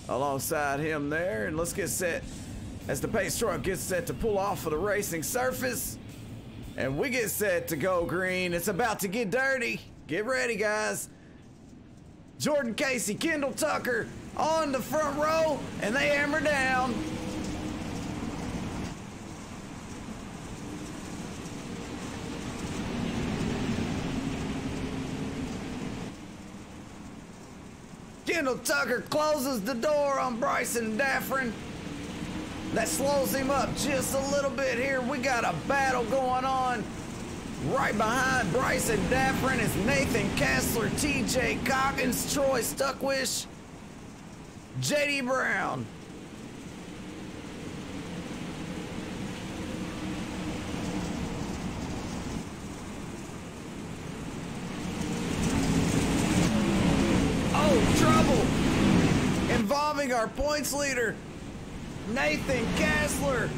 alongside him there. And let's get set as the pace truck gets set to pull off of the racing surface. And we get set to go green. It's about to get dirty. Get ready, guys. Jordan Casey, Kendal Tucker on the front row, and they hammer down. Kendal Tucker closes the door on Bryson Daffrin. That slows him up just a little bit here. We got a battle going on. Right behind Bryson Daffrin is Nathan Kassler, TJ Coggins, Troy Stuckwish, JD Brown. Oh, trouble involving our points leader, Nathan Kassler.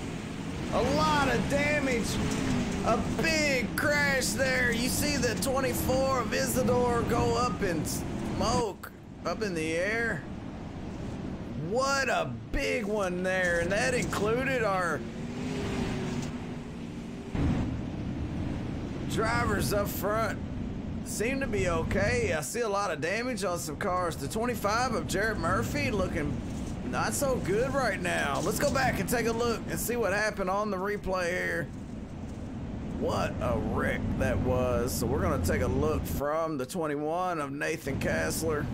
A lot of damage A big crash there. You see the 24 of Isidore go up in smoke, up in the air. What a big one there. And that included our drivers up front. Seem to be okay. I see a lot of damage on some cars. The 25 of Jarrett Murphy looking not so good right now. Let's go back and take a look and see what happened on the replay here. What a wreck that was. So we're gonna take a look from the 21 of Nathan Kassler.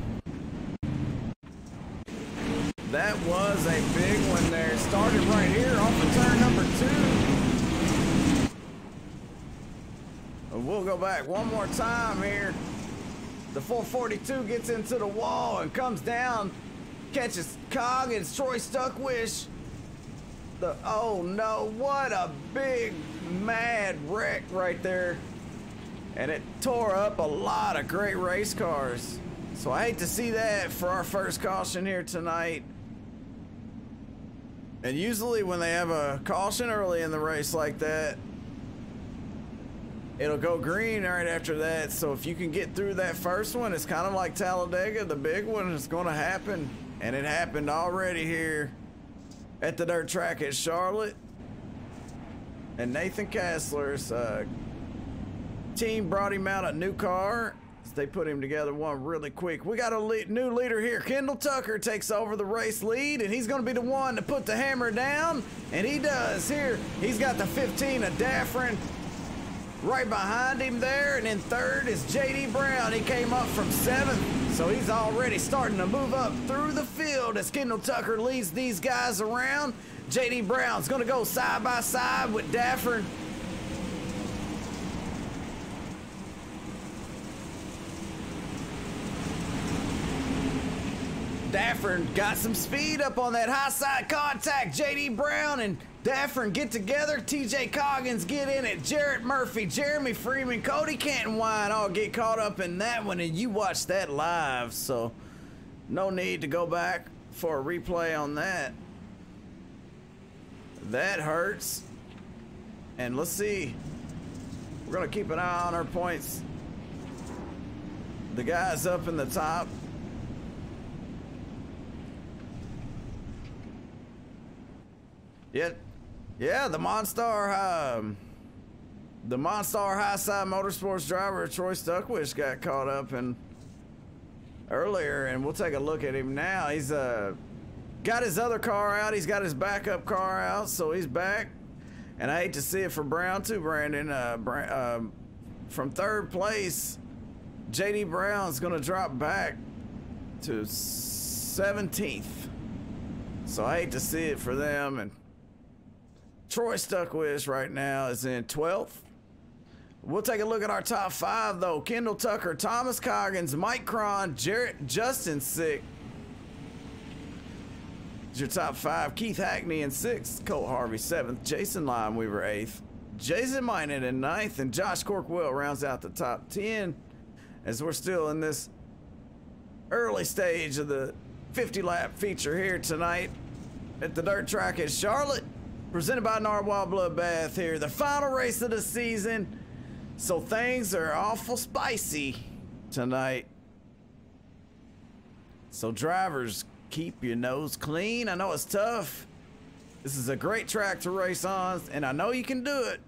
That was a big one there. Started right here off of turn number 2. We'll go back one more time here. The 442 gets into the wall and comes down, catches Cog, and Troy Stuckwish. Oh no, what a big mad wreck right there. And it tore up a lot of great race cars. So I hate to see that for our first caution here tonight. And usually when they have a caution early in the race like that, it'll go green right after that. So if you can get through that first one, it's kind of like Talladega. The big one is going to happen. And it happened already here at the dirt track at Charlotte. And Nathan Kassler's team brought him out a new car. They put him together one really quick. We got a new leader here. Kendal Tucker takes over the race lead, and he's going to be the one to put the hammer down. And he does here. He's got the 15 of Daffrin right behind him there. And in third is JD Brown. He came up from 7th. So he's already starting to move up through the field as Kendal Tucker leads these guys around. JD Brown's going to go side by side with Daffrin. Daffrin got some speed up on that high side contact. JD Brown and Daffrin get together. TJ Coggins get in it. Jarrett Murphy, Jeremy Freeman, Cody Canton-Wine all get caught up in that one, and you watch that live, so no need to go back for a replay on that. That hurts. And let's see. We're gonna keep an eye on our points. The guys up in the top. Yeah, the Monstar High Side Motorsports driver Troy Stuckwish got caught up in earlier, and we'll take a look at him now. He's got his other car out. He's got his backup car out, so he's back. And I hate to see it for Brown too, Brandon. From third place, JD Brown's gonna drop back to 17th. So I hate to see it for them. And Troy Stuckwish right now is in 12th. We'll take a look at our top 5 though. Kendal Tucker, Thomas Coggins, Mike Cron, Justin Sick. Is your top 5. Keith Hackney in 6th, Colt Harvey 7th, Jason Limeweaver 8th, Jason Minot in 9th, and Josh Corkwell rounds out the top 10 as we're still in this early stage of the 50-lap feature here tonight at the dirt track at Charlotte. Presented by Narwhal Bloodbath here, the final race of the season. So things are awful spicy tonight. So drivers, keep your nose clean. I know it's tough. This is a great track to race on, and I know you can do it.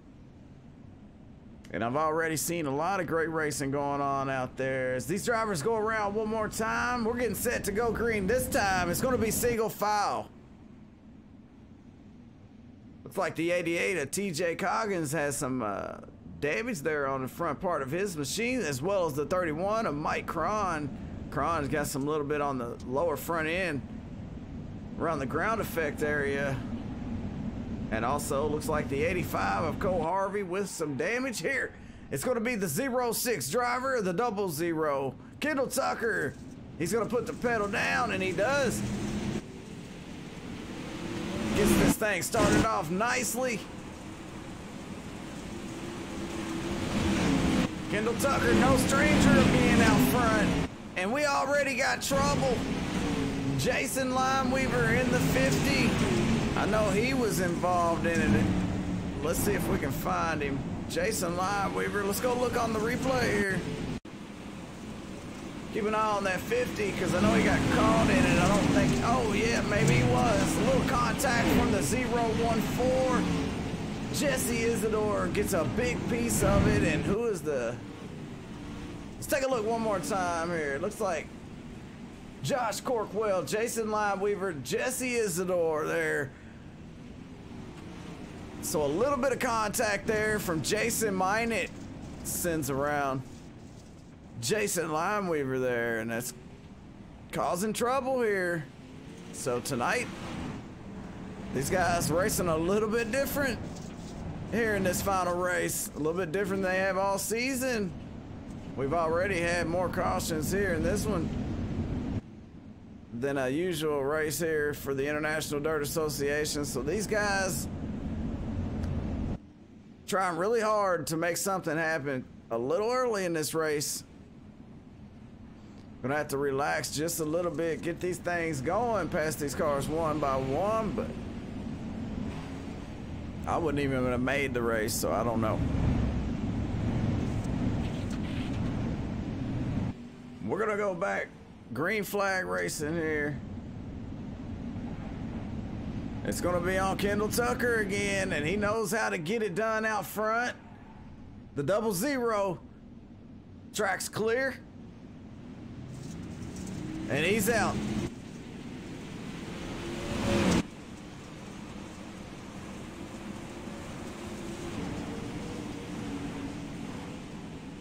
And I've already seen a lot of great racing going on out there. As these drivers go around one more time, we're getting set to go green. This time, it's going to be single file. Looks like the 88 of TJ Coggins has some damage there on the front part of his machine, as well as the 31 of Mike Cron. Cron's got some little bit on the lower front end around the ground effect area. And also looks like the 85 of Cole Harvey with some damage here. It's going to be the 06 driver of the 00. Kendal Tucker, he's going to put the pedal down, and he does. Gets this thing started off nicely. Kendal Tucker, no stranger to being out front. And we already got trouble. Jason Limeweaver in the 50. I know he was involved in it. Let's see if we can find him. Jason Lineweaver. Let's go look on the replay here. Keep an eye on that 50 because I know he got caught in it. I don't think, oh yeah, maybe he was. A little contact from the 014. Jesse Isidore gets a big piece of it. And who is the... Let's take a look one more time here. It looks like Josh Corkwell, Jason Lineweaver, Jesse Isidore there. So a little bit of contact there from Jason Minot sends around Jason Lineweaver there, and that's causing trouble here. So tonight, these guys racing a little bit different here in this final race. A little bit different than they have all season. We've already had more cautions here in this one than a usual race here for the International Dirt Association. So these guys trying really hard to make something happen a little early in this race. Gonna have to relax just a little bit, get these things going past these cars one by one, but I wouldn't even have made the race, so I don't know. We're gonna go back green flag racing here. It's gonna be on Kendal Tucker again, and he knows how to get it done out front. The 00 track's clear. And he's out.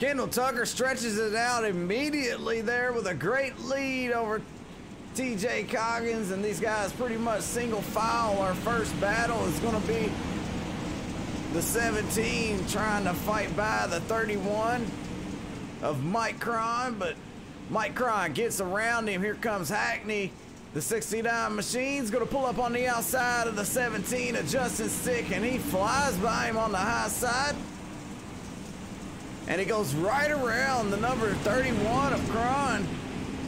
Kendal Tucker stretches it out immediately there with a great lead over TJ Coggins, and these guys pretty much single file. Our first battle is going to be the 17 trying to fight by the 31 of Mike Cron, but Mike Cron gets around him. Here comes Hackney. The 69 machine's going to pull up on the outside of the 17 of Justin Stick, and he flies by him on the high side. And he goes right around the number 31 of Cron.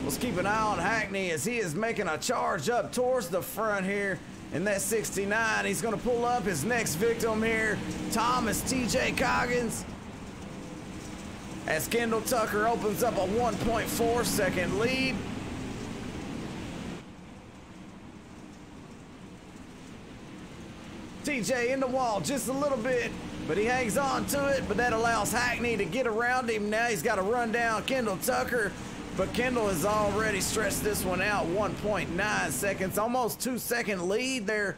Let's keep an eye on Hackney as he is making a charge up towards the front here in that 69. He's going to pull up his next victim here, Thomas TJ Coggins, as Kendal Tucker opens up a 1.4 second lead. TJ in the wall just a little bit, but he hangs on to it, but that allows Hackney to get around him. Now he's got to run down Kendal Tucker, but Kendal has already stretched this one out 1.9 seconds, almost 2-second lead there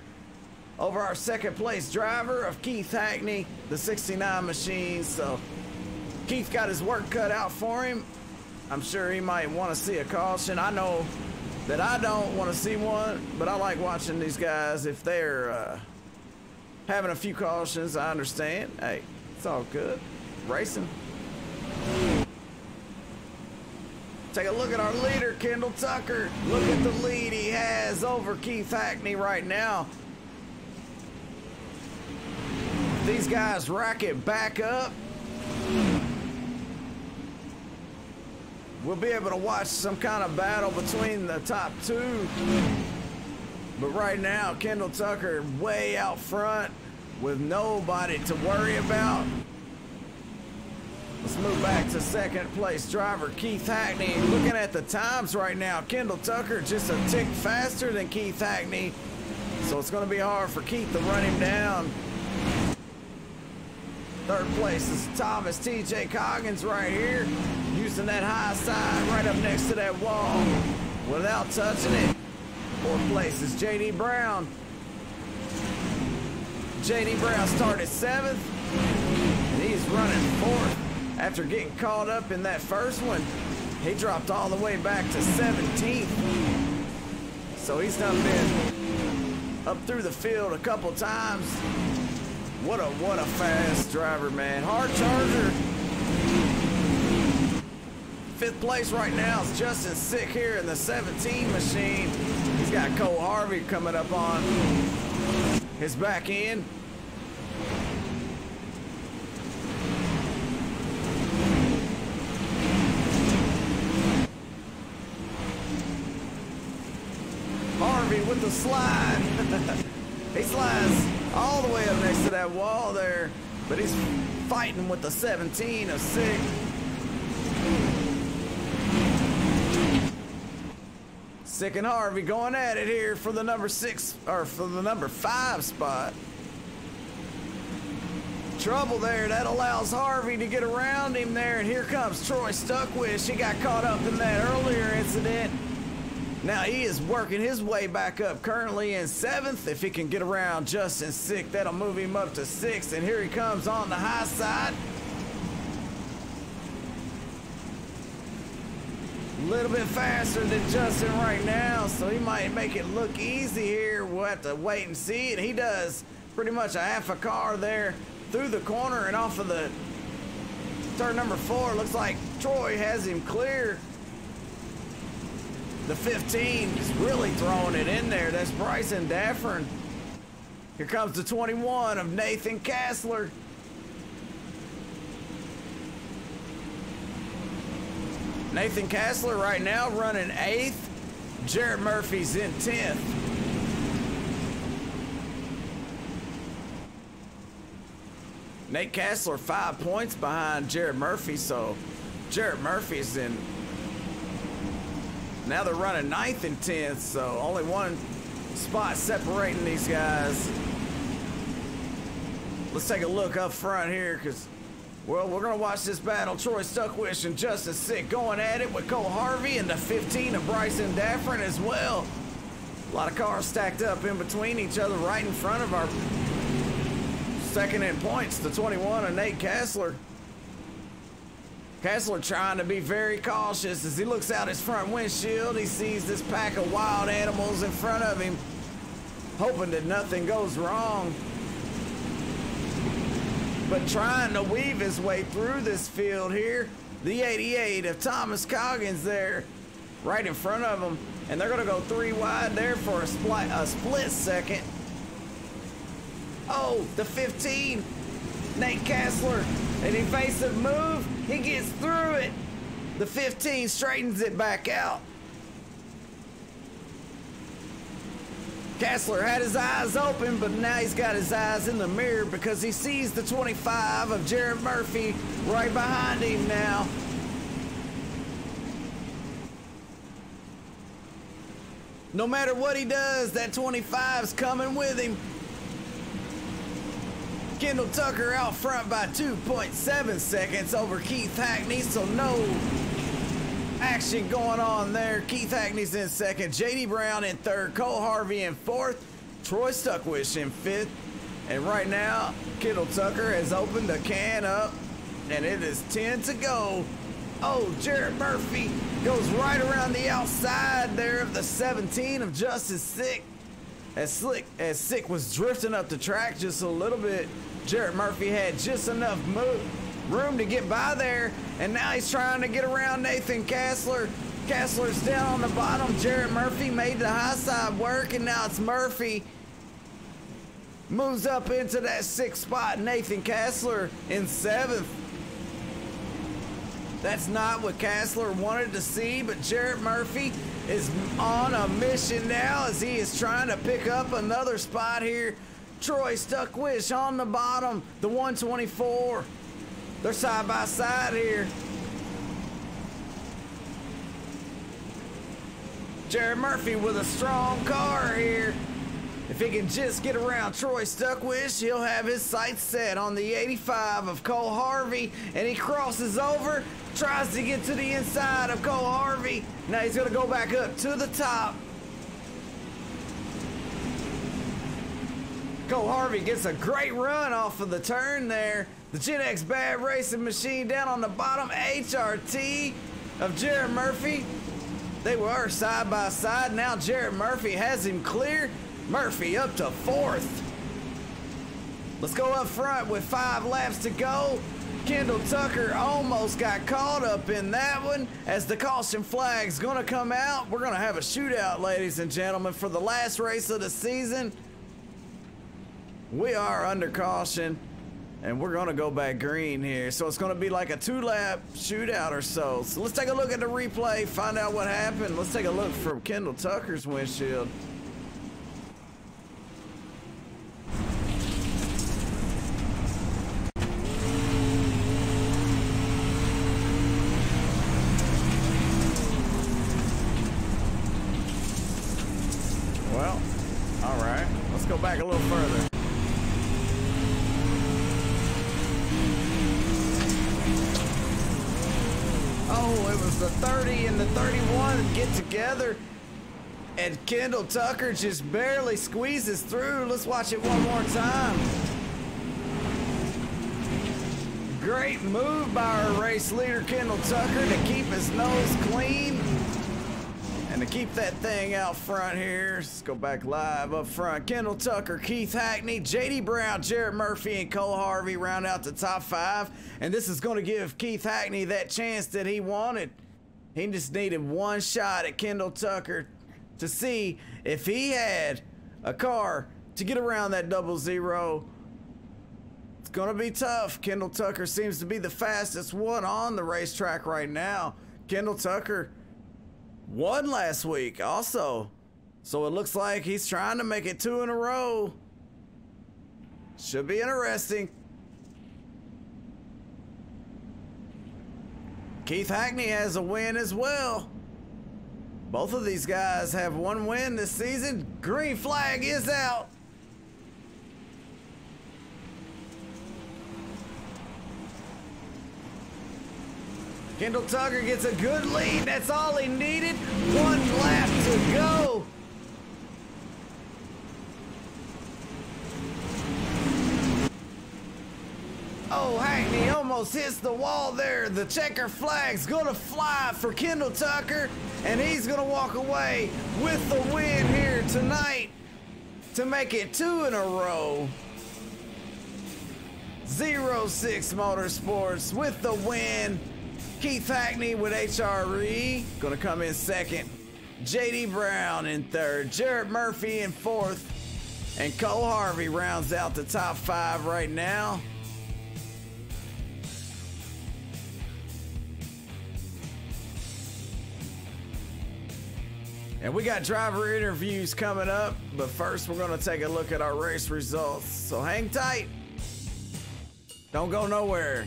over our second place driver of Keith Hackney, the 69 machine. So Keith got his work cut out for him. I'm sure he might want to see a caution. I know that I don't want to see one, but I like watching these guys. If they're having a few cautions, I understand. Hey, it's all good. Racing. Take a look at our leader, Kendal Tucker. Look at the lead he has over Keith Hackney right now. These guys rack it back up. We'll be able to watch some kind of battle between the top two. But right now, Kendal Tucker way out front with nobody to worry about. Let's move back to second place driver Keith Hackney. Looking at the times right now, Kendal Tucker just a tick faster than Keith Hackney. So it's going to be hard for Keith to run him down. Third place is Thomas TJ Coggins right here, using that high side right up next to that wall without touching it. Fourth place is JD Brown. JD Brown started 7th, and he's running 4th. After getting caught up in that first one, he dropped all the way back to 17th. So he's done been up through the field a couple times. What a fast driver, man. Hard charger. 5th place right now is Justin Sick here in the 17 machine. He's got Cole Harvey coming up on his back end. Harvey with the slide. He slides all the way up next to that wall there, but he's fighting with the 17 of 6. Sick and Harvey going at it here for the number 6, or for the number 5 spot. Trouble there, that allows Harvey to get around him there, and here comes Troy Stuckwish. He got caught up in that earlier incident. Now he is working his way back up, currently in 7th. If he can get around Justin Sick, that'll move him up to 6th, and here he comes on the high side. A little bit faster than Justin right now, so he might make it look easy here. We'll have to wait and see, and he does pretty much a half a car there through the corner and off of the turn number 4. Looks like Troy has him clear. The 15 is really throwing it in there. That's Bryson Daffern. Here comes the 21 of Nathan Kassler. Nathan Kassler right now running 8th. Jarrett Murphy's in 10th. Nate Kassler 5 points behind Jarrett Murphy, so Jarrett Murphy's in. Now they're running 9th and 10th, so only one spot separating these guys. Let's take a look up front here, because, well, we're going to watch this battle. Troy Stuckwish and Justin Sick going at it with Cole Harvey and the 15 of Bryson Daffern as well. A lot of cars stacked up in between each other right in front of our second in points, the 21 of Nate Kassler. Kassler trying to be very cautious as he looks out his front windshield. He sees this pack of wild animals in front of him, hoping that nothing goes wrong, but trying to weave his way through this field here. The 88 of Thomas Coggins there right in front of him, and they're going to go 3 wide there for a split second. Oh, the 15, Nate Kassler, an evasive move. He gets through it. The 15 straightens it back out. Kassler had his eyes open, but now he's got his eyes in the mirror because he sees the 25 of Jarrett Murphy right behind him now. No matter what he does, that 25's coming with him. Kendal Tucker out front by 2.7 seconds over Keith Hackney, so no action going on there. Keith Hackney's in 2nd, JD Brown in 3rd, Cole Harvey in 4th, Troy Stuckwish in 5th, and right now Kendal Tucker has opened a can up, and it is 10 to go. Oh, Jarrett Murphy goes right around the outside there of the 17 of Justice Sick. As Sick was drifting up the track just a little bit, Jarrett Murphy had just enough room to get by there, and now he's trying to get around Nathan Kassler. Kassler's down on the bottom. Jarrett Murphy made the high side work, and now it's Murphy. Moves up into that 6th spot. Nathan Kassler in 7th. That's not what Kassler wanted to see, but Jarrett Murphy is on a mission now as he is trying to pick up another spot here. Troy Stuckwish on the bottom, the 124. They're side by side here. Jarrett Murphy with a strong car here. If he can just get around Troy Stuckwish, he'll have his sights set on the 85 of Cole Harvey, and he crosses over, tries to get to the inside of Cole Harvey. Now he's going to go back up to the top. Cole Harvey gets a great run off of the turn there. The Gen X Bad Racing Machine down on the bottom. HRT of Jarrett Murphy. They were side by side. Now Jarrett Murphy has him clear. Murphy up to 4th. Let's go up front with 5 laps to go. Kendal Tucker almost got caught up in that one. As the caution flag's gonna come out, we're gonna have a shootout, ladies and gentlemen, for the last race of the season. We are under caution, and we're gonna go back green here. So it's gonna be like a 2-lap shootout or so. So let's take a look at the replay, find out what happened. Let's take a look from Kendal Tucker's windshield. go back a little further. Oh, it was the 30 and the 31 get together. And Kendal Tucker just barely squeezes through. Let's watch it one more time. Great move by our race leader, Kendal Tucker, to keep his nose clean. And to keep that thing out front here. Let's go back live up front. Kendal Tucker, Keith Hackney, JD Brown, Jarrett Murphy, and Cole Harvey round out the top 5. And this is going to give Keith Hackney that chance that he wanted. He just needed one shot at Kendal Tucker to see if he had a car to get around that 00. It's going to be tough. Kendal Tucker seems to be the fastest one on the racetrack right now. Kendal Tucker won last week also, so it looks like he's trying to make it 2 in a row. Should be interesting. Keith Hackney has a win as well. Both of these guys have one win this season. Green flag is out. Kendal Tucker gets a good lead. That's all he needed. One lap to go. Oh, Hackney almost hits the wall there. The checker flag's gonna fly for Kendal Tucker, and he's gonna walk away with the win here tonight to make it 2 in a row. 06 Motorsports with the win. Keith Hackney with HRE gonna come in second. JD Brown in third. Jarrett Murphy in fourth. And Cole Harvey rounds out the top 5 right now. And we got driver interviews coming up, but first we're gonna take a look at our race results. So hang tight. Don't go nowhere.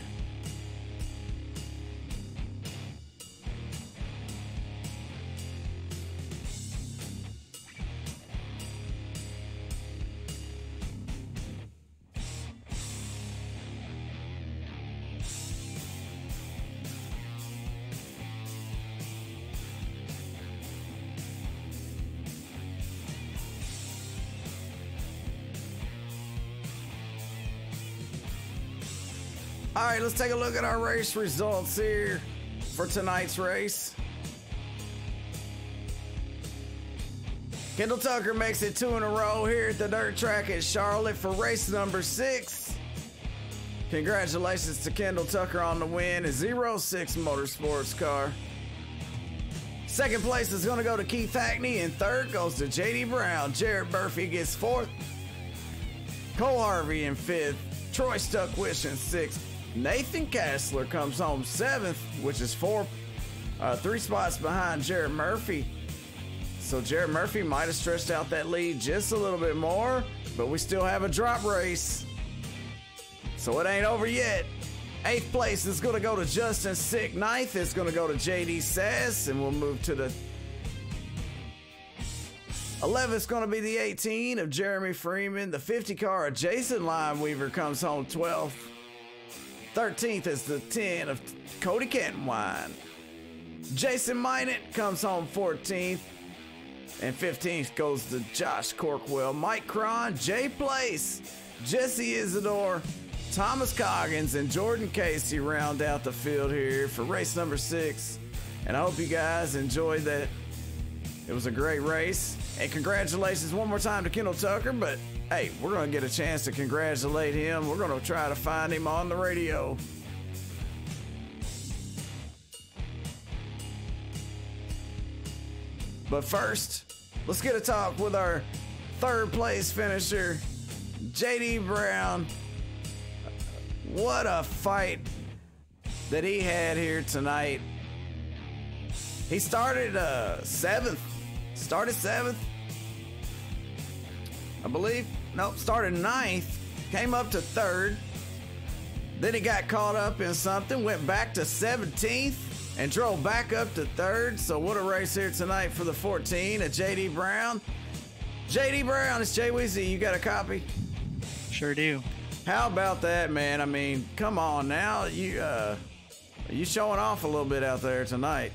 All right, let's take a look at our race results here for tonight's race. Kendal Tucker makes it 2 in a row here at the dirt track at Charlotte for race number 6. Congratulations to Kendal Tucker on the win, a 06 Motorsports car. Second place is going to go to Keith Hackney, and third goes to JD Brown. Jarrett Murphy gets 4th. Cole Harvey in 5th. Troy Stuckwish in 6th. Nathan Kessler comes home 7th, which is 3 spots behind Jarrett Murphy. So Jarrett Murphy might have stretched out that lead just a little bit more, but we still have a drop race. So it ain't over yet. 8th place is going to go to Justin Sick. 9th is going to go to JD Sass, and we'll move to the 11th is going to be the 18 of Jeremy Freeman. The 50 car of Jason Limeweaver comes home 12th. 13th is the 10 of Cody Cantonwine. Jason Minot comes home 14th. And 15th goes to Josh Corkwell. Mike Cron, Jay Place, Jesse Isidore, Thomas Coggins, and Jordan Casey round out the field here for race number 6. And I hope you guys enjoyed that. It was a great race. And congratulations one more time to Kendal Tucker, but hey, we're going to get a chance to congratulate him. We're going to try to find him on the radio. But first, let's get a talk with our 3rd place finisher, JD Brown. What a fight that he had here tonight. He started 7th. Started 7th, I believe. Nope, started 9th, came up to 3rd. Then he got caught up in something, went back to 17th, and drove back up to 3rd. So what a race here tonight for the 14 at JD Brown. JD Brown, it's Jay Weezy. You got a copy? Sure do. How about that, man? I mean, come on now. You showing off a little bit out there tonight.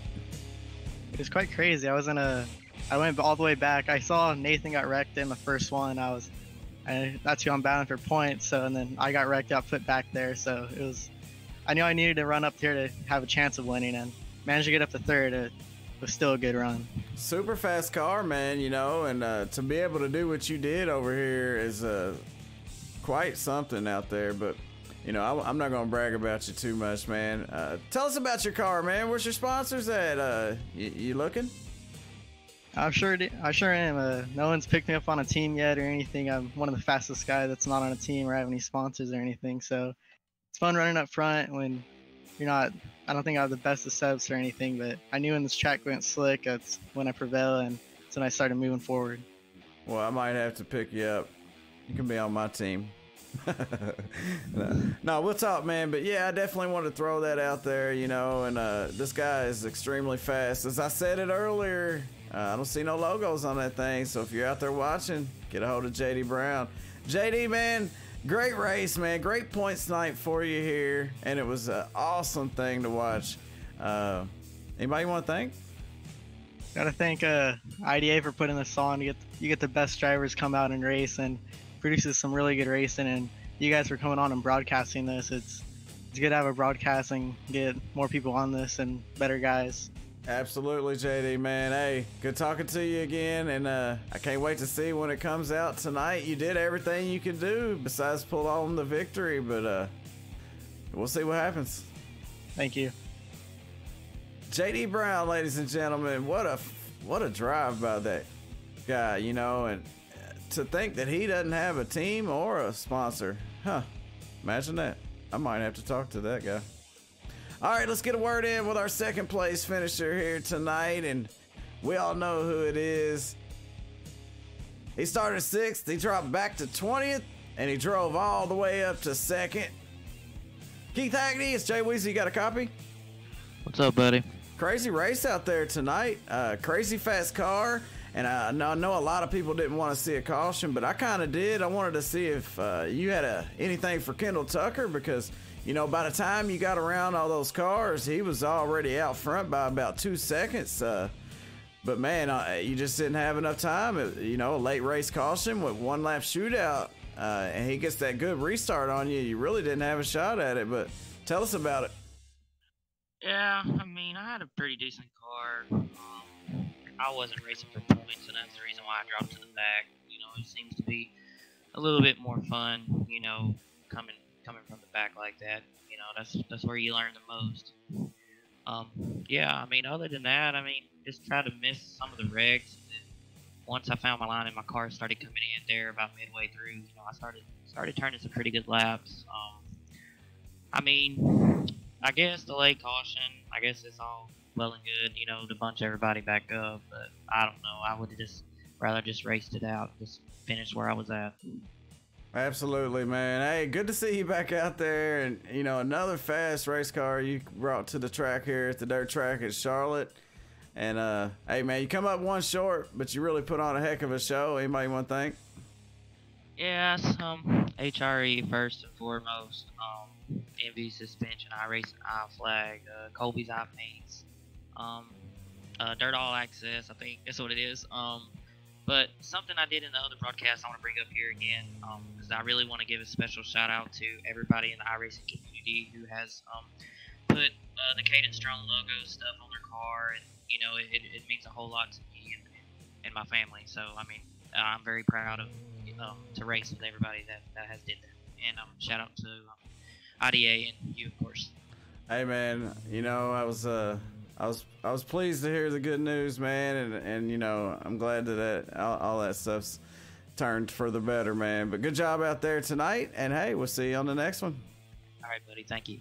It was quite crazy. I went all the way back. I saw Nathan got wrecked in the first one. That's who I'm battling for points. So, and then I got wrecked, got put back there. So I knew I needed to run up here to have a chance of winning, and managed to get up to third. It was still a good run. Super fast car, man, you know, and to be able to do what you did over here is quite something out there. But, you know, I'm not going to brag about you too much, man. Tell us about your car, man. Where's your sponsors at? You looking? I sure am. No one's picked me up on a team yet or anything. I'm one of the fastest guys that's not on a team or have any sponsors or anything. So it's fun running up front when you're not. I don't think I have the best of setups or anything, but I knew when this track went slick, that's when I prevail, and that's when I started moving forward. Well, I might have to pick you up. You can be on my team. No, we'll talk, man. But yeah, I definitely want to throw that out there, you know. And this guy is extremely fast. As I said it earlier, I don't see no logos on that thing. So if you're out there watching, get a hold of JD Brown. JD, man, great race, man. Great points night for you here, and it was an awesome thing to watch. Anybody want to thank? Gotta thank IDA for putting this on. You get the best drivers come out and race, and produces some really good racing. And you guys for coming on and broadcasting this. It's good to have a broadcast and get more people on this and better guys. Absolutely, JD, man. Hey, good talking to you again, and I can't wait to see when it comes out tonight. You did everything you could do besides pull on the victory, but we'll see what happens. Thank you. JD Brown, ladies and gentlemen, what a drive by that guy, you know, and to think that he doesn't have a team or a sponsor. Huh. Imagine that. I might have to talk to that guy. All right, let's get a word in with our second place finisher here tonight, and we all know who it is. He started 6th, he dropped back to 20th, and he drove all the way up to 2nd. Keith Hackney, it's Jay Weezy. You got a copy? What's up, buddy? Crazy race out there tonight. Crazy fast car. And I know a lot of people didn't want to see a caution, but I kind of did. I wanted to see if you had anything for Kendal Tucker, because, you know, by the time you got around all those cars, he was already out front by about 2 seconds. But, man, you just didn't have enough time. You know, a late race caution with 1 lap shootout, and he gets that good restart on you. You really didn't have a shot at it, but tell us about it. Yeah, I mean, I had a pretty decent car. I wasn't racing for points, and that's the reason why I dropped to the back. You know, it seems to be a little bit more fun, you know, coming from the back like that. You know, that's where you learn the most. Yeah, I mean, other than that, I mean, just try to miss some of the wrecks. And then once I found my line and my car started coming in there about midway through, you know, I started turning some pretty good laps. I mean, I guess the late caution, I guess it's all well and good, you know, to bunch everybody back up, but I don't know. I would have rather just raced it out, just finished where I was at. Absolutely, man. Hey, good to see you back out there, and, you know, another fast race car you brought to the track here at the dirt track at Charlotte. And, hey, man, you come up 1 short, but you really put on a heck of a show. Anybody want to thank? Yeah, HRE first and foremost. MV suspension, iRacing, iFlag, Colby's iPaints, Dirt All Access, I think that's what it is. But something I did in the other broadcast I want to bring up here again, because I really want to give a special shout out to everybody in the iRacing community who has put the Cadence Strong logo stuff on their car, and you know, it means a whole lot to me and my family. So I mean, I'm very proud of to race with everybody that has did that, and shout out to IDA and you, of course. Hey, man, you know, I was pleased to hear the good news, man, and you know, I'm glad that all that stuff's turned for the better, man. But good job out there tonight, and hey, we'll see you on the next one. All right, buddy, thank you.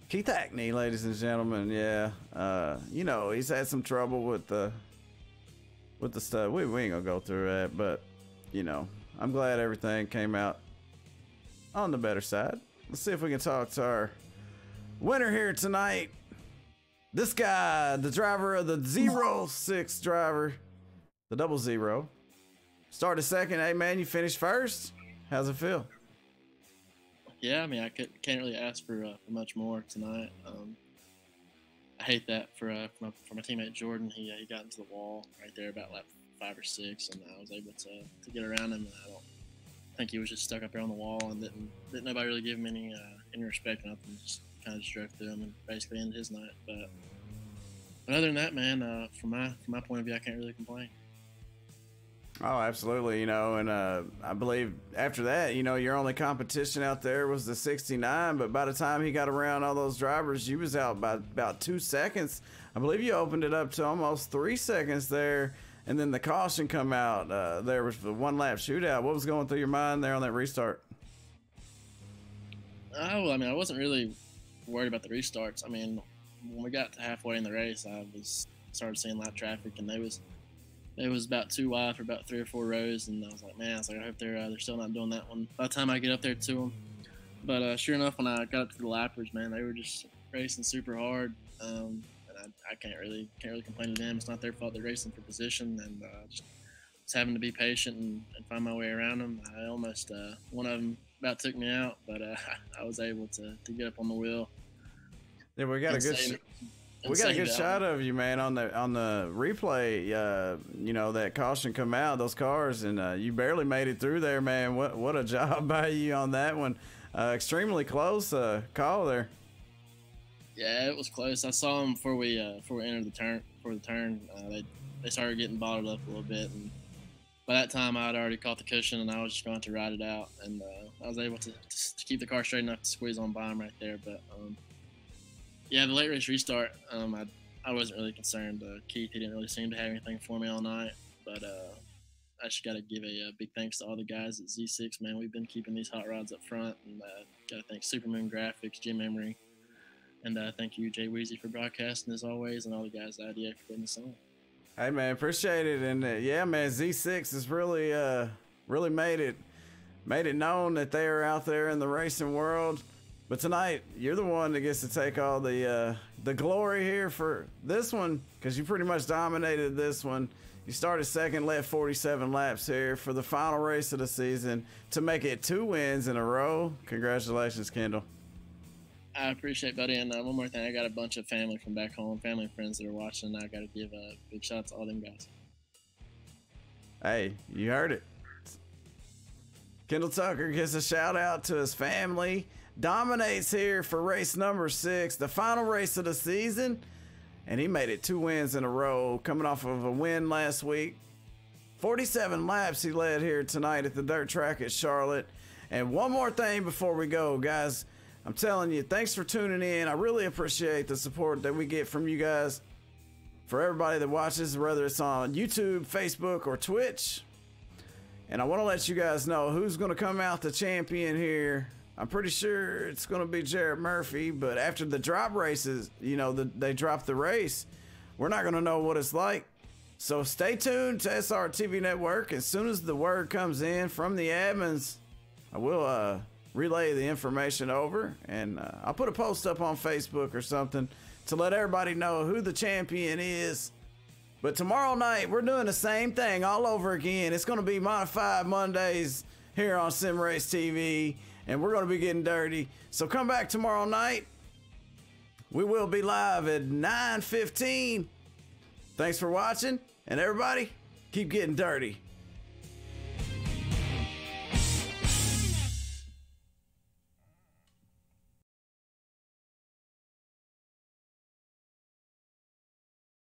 Keith Hackney, ladies and gentlemen, yeah, you know, he's had some trouble with the stuff. We ain't gonna go through that, but you know, I'm glad everything came out on the better side. Let's see if we can talk to our winner here tonight. This guy, the driver of the 06 driver, the 00. started second. Hey, man, you finished first. How's it feel? Yeah, I mean, I can't really ask for much more tonight. I hate that for my teammate Jordan. He got into the wall right there about lap 5 or 6, and I was able to get around him. And I don't think he was just stuck up there on the wall, and didn't nobody really give him any respect. Nothing, just kind of just drove through him and basically ended his night. But other than that, man, from my point of view, I can't really complain. Oh, absolutely. You know, and I believe after that, you know, your only competition out there was the 69. But by the time he got around all those drivers, you was out by about 2 seconds. I believe you opened it up to almost 3 seconds there. And then the caution come out. There was the 1 lap shootout. What was going through your mind there on that restart? Oh, I mean, I wasn't really worried about the restarts. I mean, when we got to halfway in the race, I started seeing lap traffic, and it was about too wide for about 3 or 4 rows, and I was like, man, I hope they're still not doing that one by the time I get up there to them. But sure enough, when I got up to the lappers, man, they were just racing super hard. And I can't really complain to them. It's not their fault. They're racing for position, and just having to be patient and find my way around them. I almost one of them about took me out, but I was able to get up on the wheel. Yeah, we got a good shot of you, man, on the replay. You know, that caution come out, those cars, and you barely made it through there, man. What a job by you on that one. Extremely close call there. Yeah, it was close. I saw them before we entered the turn. They started getting bottled up a little bit, and by that time I had already caught the cushion, and I was just going to ride it out, and I was able to keep the car straight enough to squeeze on by them right there. But yeah, the late race restart, I wasn't really concerned. Keith, he didn't really seem to have anything for me all night, but I just got to give a big thanks to all the guys at Z6, man. We've been keeping these hot rods up front, and got to thank Supermoon Graphics, Jim Emery, and thank you, Jay Weezy, for broadcasting as always, and all the guys at IDX for putting this on. Hey, man, appreciate it. And yeah, man, Z6 has really made it known that they are out there in the racing world. But tonight, you're the one that gets to take all the glory here for this one, because you pretty much dominated this one. You started second, led 47 laps here for the final race of the season to make it 2 wins in a row. Congratulations, Kendal. I appreciate it, buddy. And one more thing, I got a bunch of family from back home, family and friends that are watching. I got to give a big shout out to all them guys. Hey, you heard it. Kendal Tucker gives a shout out to his family. Dominates here for race number 6, the final race of the season. And he made it 2 wins in a row, coming off of a win last week. 47 laps he led here tonight at the dirt track at Charlotte. And one more thing before we go, guys. I'm telling you, thanks for tuning in. I really appreciate the support that we get from you guys. For everybody that watches, whether it's on YouTube, Facebook, or Twitch. And I want to let you guys know who's going to come out the champion here. I'm pretty sure it's going to be Jarrett Murphy, but after the drop races, you know, they drop the race, we're not going to know what it's like. So stay tuned to SRTV Network. As soon as the word comes in from the admins, I will relay the information over, and I'll put a post up on Facebook or something to let everybody know who the champion is. But tomorrow night, we're doing the same thing all over again. It's going to be Modified Mondays here on Sim Race TV, and we're going to be getting dirty. So come back tomorrow night. We will be live at 9:15. Thanks for watching, and everybody, keep getting dirty.